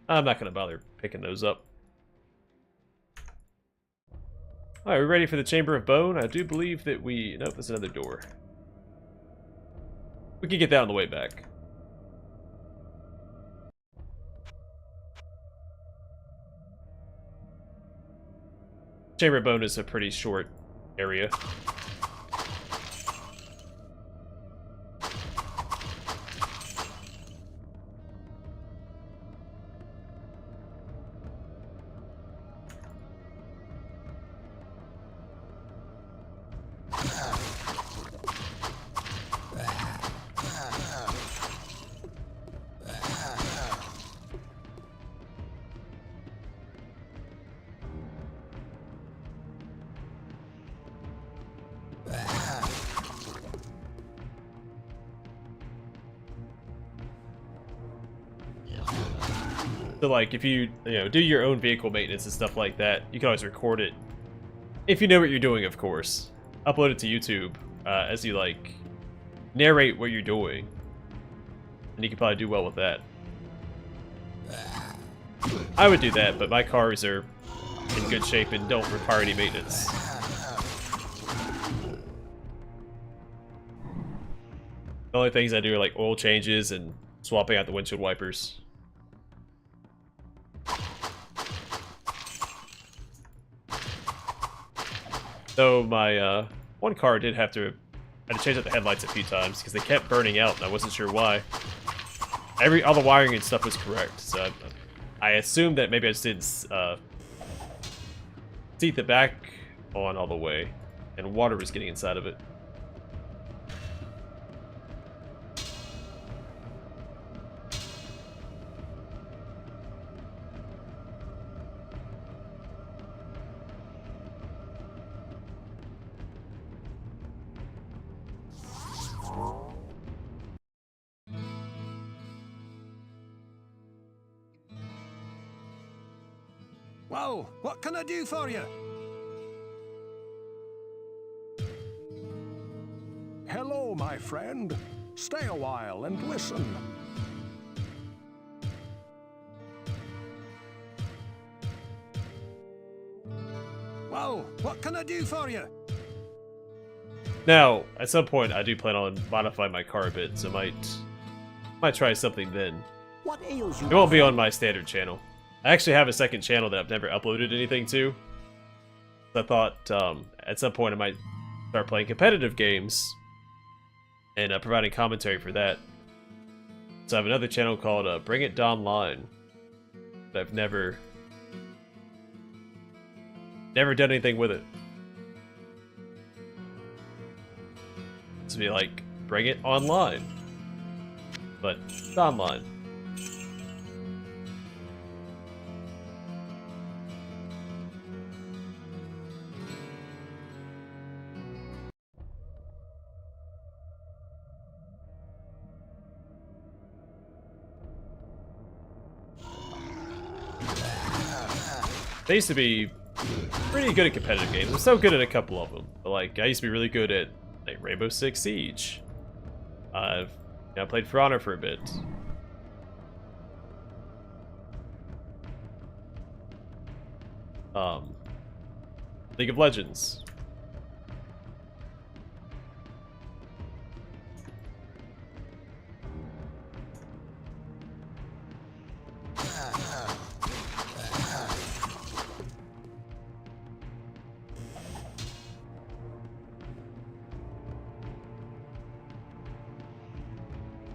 I'm not gonna bother picking those up. Alright, we're ready for the Chamber of Bone. I do believe that we... Nope, there's another door. We can get that on the way back. Chamber of Bone is a pretty short area. So like if you do your own vehicle maintenance and stuff like that, you can always record it. If you know what you're doing, of course. Upload it to YouTube as you like narrate what you're doing. And you can probably do well with that. I would do that, but my cars are in good shape and don't require any maintenance. The only things I do are like oil changes and swapping out the windshield wipers. Though my one car did have to... I had to change out the headlights a few times because they kept burning out and I wasn't sure why. All the wiring and stuff was correct, so I assumed that maybe I just didn't seat the back on all the way and water was getting inside of it. Well, what can I do for you? Hello, my friend. Stay a while and listen. Well, what can I do for you? Now, at some point, I do plan on modifying my car a bit, so might try something then. What ails you? It won't be on my standard channel. I actually have a second channel that I've never uploaded anything to. So I thought at some point I might start playing competitive games and providing commentary for that. So I have another channel called BringItDon. but I've never done anything with it. To be like, bring it online, but it's online. They used to be pretty good at competitive games. I'm so good at a couple of them. But like, I used to be really good at like Rainbow Six Siege. I played For Honor for a bit. League of Legends.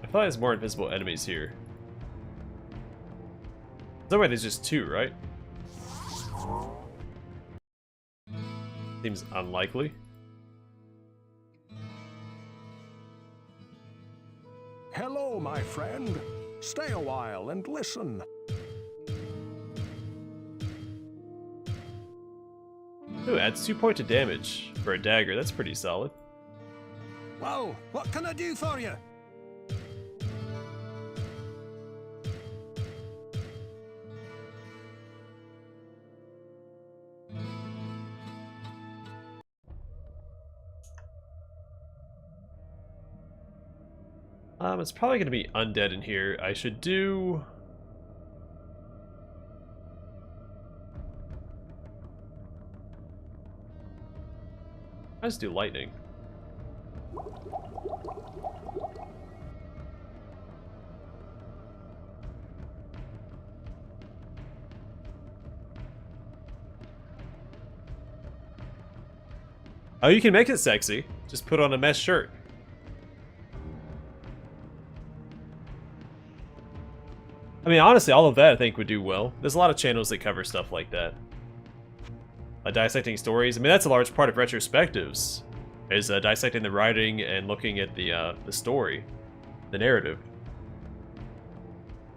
I thought there's more invisible enemies here. No way, there's just 2, right? Seems unlikely. Hello, my friend. Stay a while and listen. Ooh, adds 2 points of damage for a dagger. That's pretty solid. Well, what can I do for you? It's probably going to be undead in here. I should do... I just do lightning. Oh, you can make it sexy. Just put on a mesh shirt. I mean, honestly, all of that I think would do well. There's a lot of channels that cover stuff like that. Dissecting stories. I mean, that's a large part of retrospectives, is dissecting the writing and looking at the story, the narrative.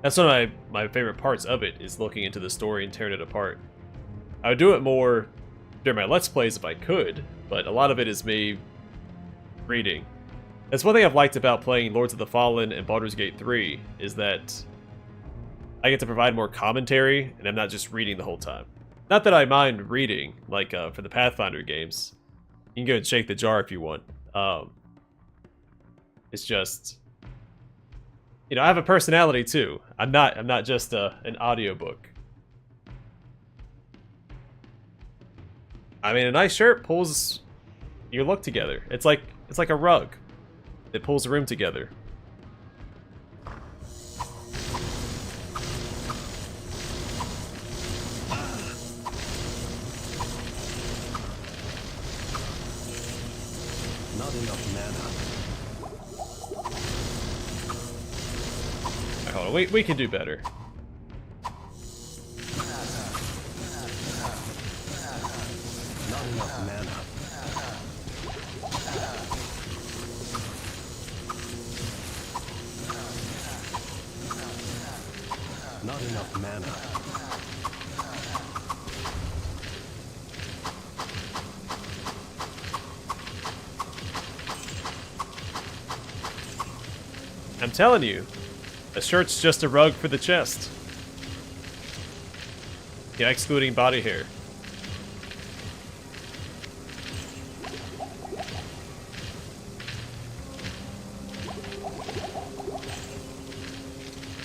That's one of my favorite parts of it, is looking into the story and tearing it apart. I would do it more during my Let's Plays if I could, but a lot of it is me reading. That's one thing I've liked about playing Lords of the Fallen and Baldur's Gate 3, is that I get to provide more commentary, and I'm not just reading the whole time. Not that I mind reading, like for the Pathfinder games. You can go and shake the jar if you want. It's just, you know, I have a personality too. I'm not just an audiobook. I mean, a nice shirt pulls your look together. It's like a rug. It pulls the room together. Not enough mana. Hold on, we can do better. Not enough mana. Not enough mana. I'm telling you, a shirt's just a rug for the chest. Yeah, excluding body hair.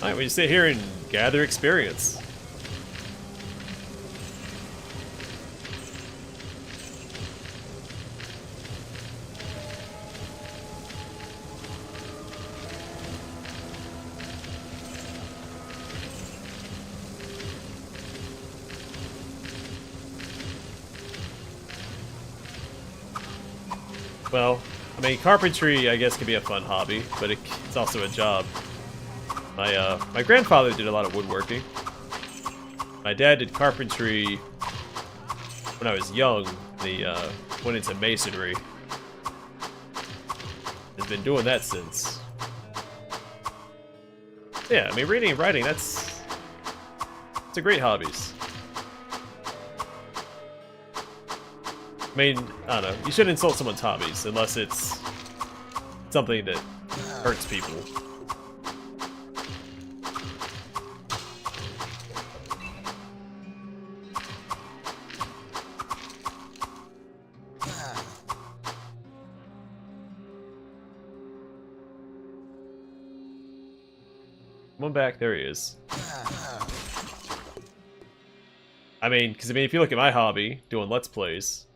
Alright, we just sit here and gather experience. Well, I mean, carpentry, I guess, can be a fun hobby, but it's also a job. My grandfather did a lot of woodworking. My dad did carpentry when I was young. He went into masonry. Has been doing that since. Yeah, I mean, reading and writing, it's a great hobbies. I mean, I don't know. You shouldn't insult someone's hobbies unless it's something that hurts people. Come on back, there he is. I mean, if you look at my hobby, doing Let's Plays,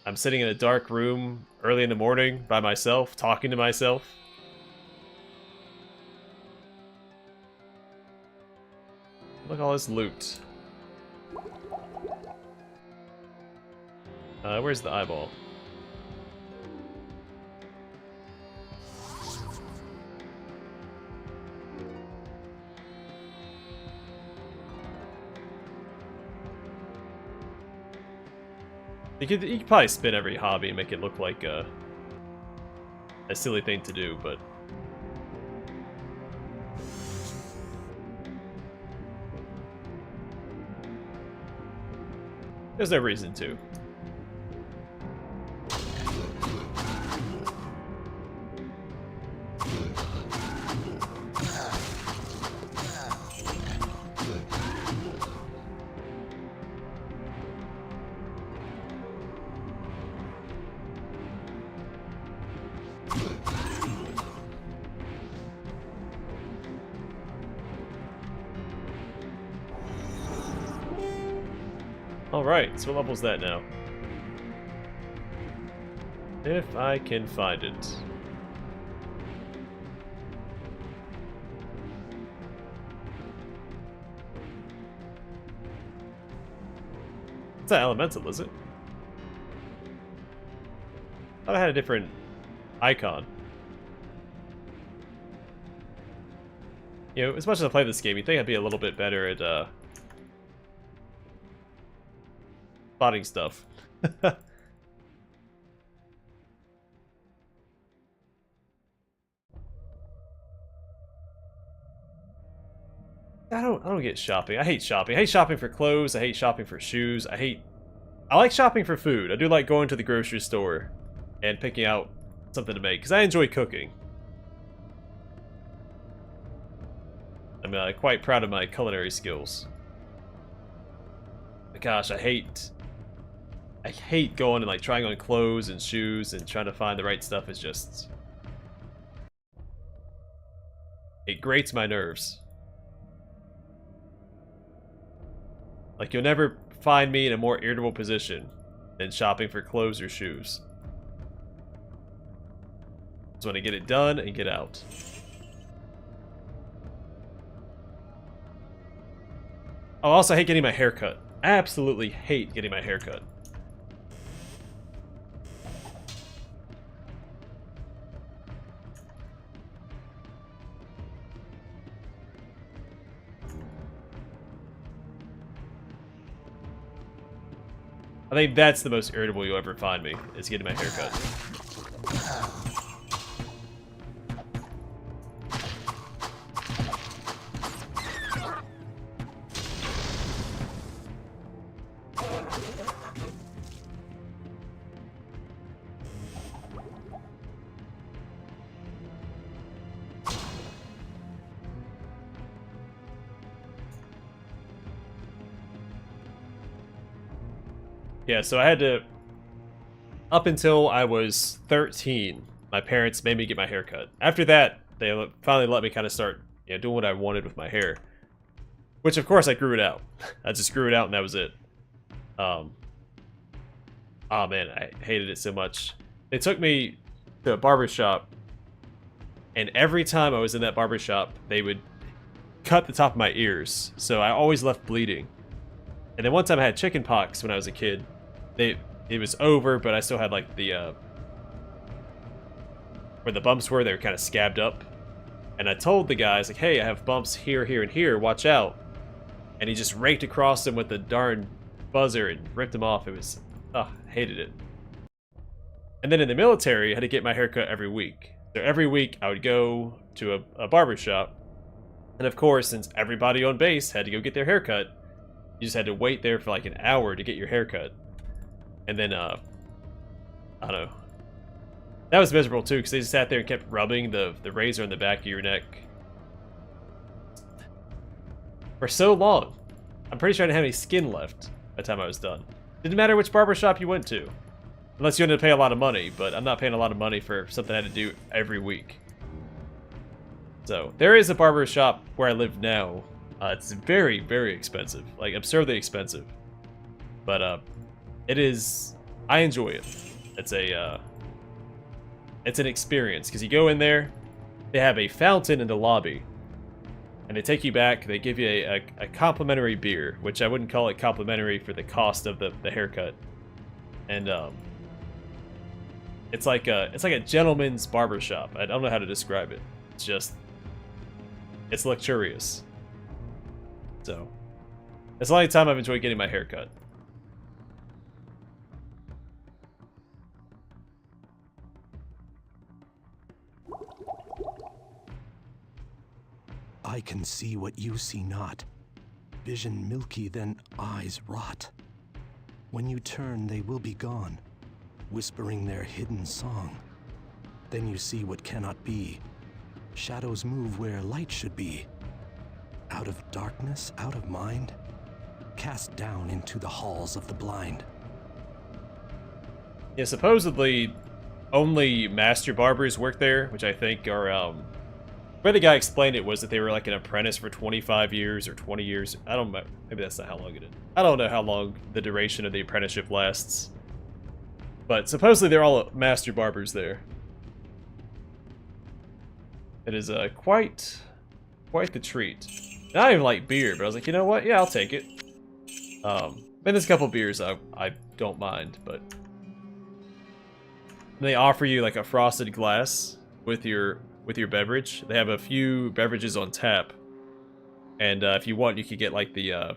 I'm sitting in a dark room early in the morning by myself, talking to myself. Look at all this loot. Where's the eyeball? You could probably spin every hobby and make it look like a silly thing to do, but there's no reason to. Alright, so what level's that now? If I can find it. It's not elemental, is it? I thought I had a different icon. You know, as much as I play this game, you'd think I'd be a little bit better at, spotting stuff. I don't get shopping. I hate shopping. I hate shopping for clothes. I hate shopping for shoes. I like shopping for food. I do like going to the grocery store and picking out something to make because I enjoy cooking. I'm quite proud of my culinary skills. But gosh, I hate going and like trying on clothes and shoes and trying to find the right stuff. Is just, it grates my nerves. Like, you'll never find me in a more irritable position than shopping for clothes or shoes. Just want to get it done and get out. Oh, I also hate getting my hair cut. Absolutely hate getting my hair cut. I think that's the most irritable you'll ever find me, is getting my hair cut. Yeah, so I had to, up until I was 13, my parents made me get my hair cut. After that, they finally let me kind of start, you know, doing what I wanted with my hair. Which, of course, I grew it out. I just grew it out and that was it. Oh man, I hated it so much. They took me to a barbershop, and every time I was in that barbershop, they would cut the top of my ears, so I always left bleeding. And then one time I had chicken pox when I was a kid. It was over, but I still had like the where the bumps were, they were kind of scabbed up. And I told the guys like, hey, I have bumps here, here, and here, watch out. and he just raked across him with the darn buzzer and ripped him off. It was, hated it. And then in the military, I had to get my haircut every week. So every week I would go to a barber shop. And of course, since everybody on base had to go get their haircut, you just had to wait there for like an hour to get your haircut. And then, I don't know. That was miserable too, because they just sat there and kept rubbing the razor on the back of your neck for so long. I'm pretty sure I didn't have any skin left by the time I was done. Didn't matter which barbershop you went to. Unless you ended up paying a lot of money, but I'm not paying a lot of money for something I had to do every week. So, there is a barber shop where I live now. It's very, very expensive. Like, absurdly expensive. But, it is... I enjoy it. It's a, it's an experience, because you go in there, they have a fountain in the lobby. And they take you back, they give you a complimentary beer, which I wouldn't call it complimentary for the cost of the haircut. And, it's like a gentleman's barbershop. I don't know how to describe it. It's just, it's luxurious. So, it's the only time I've enjoyed getting my hair cut. I can see what you see not. Vision milky, then eyes rot. When you turn, they will be gone, whispering their hidden song. Then you see what cannot be. Shadows move where light should be. Out of darkness, out of mind, cast down into the halls of the blind. Yeah, supposedly only master barbers work there, which I think are, the way the guy explained it was that they were like an apprentice for 25 years or 20 years. I don't know, maybe that's not how long it is. I don't know how long the duration of the apprenticeship lasts. But supposedly they're all master barbers there. It is quite the treat. And I don't even like beer, but I was like, you know what? Yeah, I'll take it. And there's a couple beers I don't mind, but they offer you like a frosted glass with your beverage. They have a few beverages on tap, and if you want, you could get like the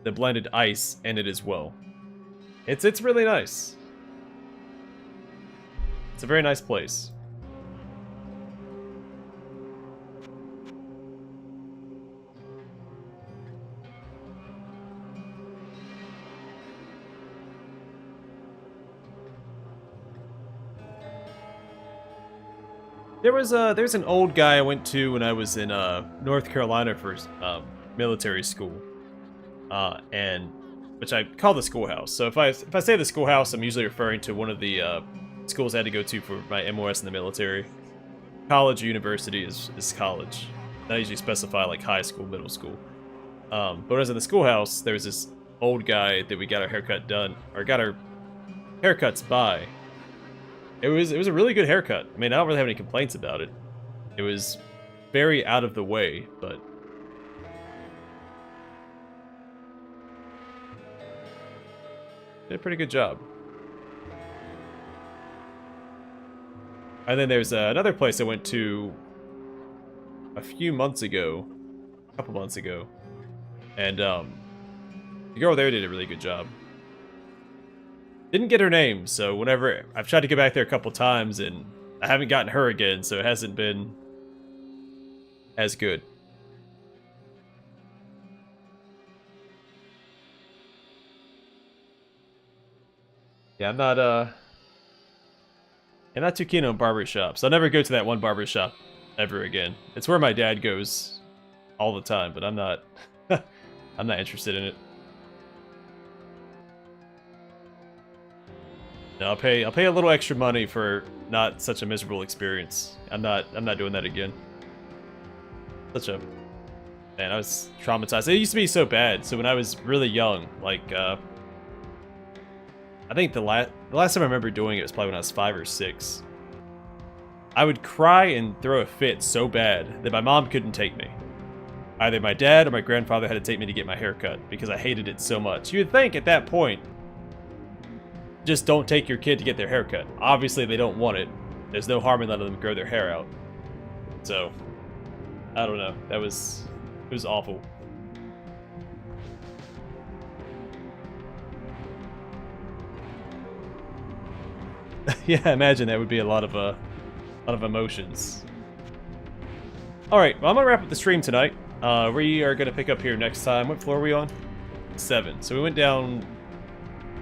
blended ice in it as well. It's really nice. It's a very nice place. There's an old guy I went to when I was in North Carolina for military school, and which I call the schoolhouse. So if I say the schoolhouse, I'm usually referring to one of the schools I had to go to for my MOS in the military. College or university is college. I usually specify like high school, middle school. But when I was in the schoolhouse, there was this old guy that we got our haircut done, or got our haircuts by. It was a really good haircut. I mean, I don't really have any complaints about it. It was very out of the way, but did a pretty good job. And then there's another place I went to a couple months ago, and the girl there did a really good job. Didn't get her name, so whenever I've tried to get back there a couple times, and I haven't gotten her again, so it hasn't been as good. Yeah, I'm not too keen on barbershops. I'll never go to that one barbershop ever again. It's where my dad goes all the time, but I'm not I'm not interested in it. No, I'll pay a little extra money for not such a miserable experience. I'm not doing that again. Man, I was traumatized. It used to be so bad. So when I was really young, like I think the last time I remember doing it was probably when I was 5 or 6. I would cry and throw a fit so bad that my mom couldn't take me. Either my dad or my grandfather had to take me to get my hair cut because I hated it so much. You would think at that point, just don't take your kid to get their hair cut. Obviously, they don't want it. There's no harm in letting them grow their hair out. So, I don't know. It was awful. Yeah, I imagine that would be a lot of emotions. Alright, well, I'm gonna wrap up the stream tonight. We are gonna pick up here next time. What floor are we on? 7. So we went down...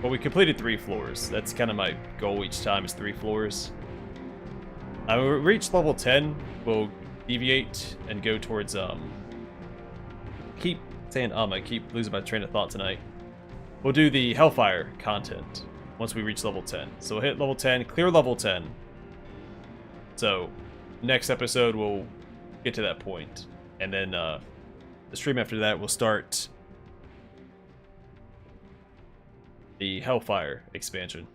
Well, we completed 3 floors. That's kind of my goal each time, is 3 floors. When we reach level 10, we'll deviate and go towards, keep saying I keep losing my train of thought tonight. We'll do the Hellfire content once we reach level 10. So we'll hit level 10, clear level 10. So, next episode we'll get to that point. And then, the stream after that will start the Hellfire expansion.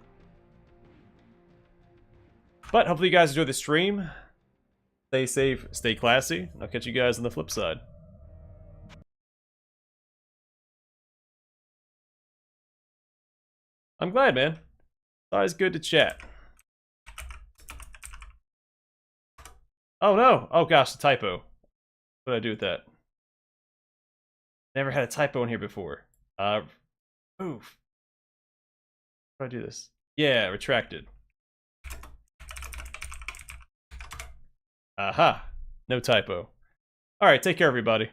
But hopefully you guys enjoyed the stream. Stay safe, stay classy. I'll catch you guys on the flip side. I'm glad, man. It's always good to chat. Oh no! Oh gosh, the typo. What did I do with that? Never had a typo in here before. Oof. How do I do this? Yeah, retracted. Aha. No typo. Alright, take care everybody.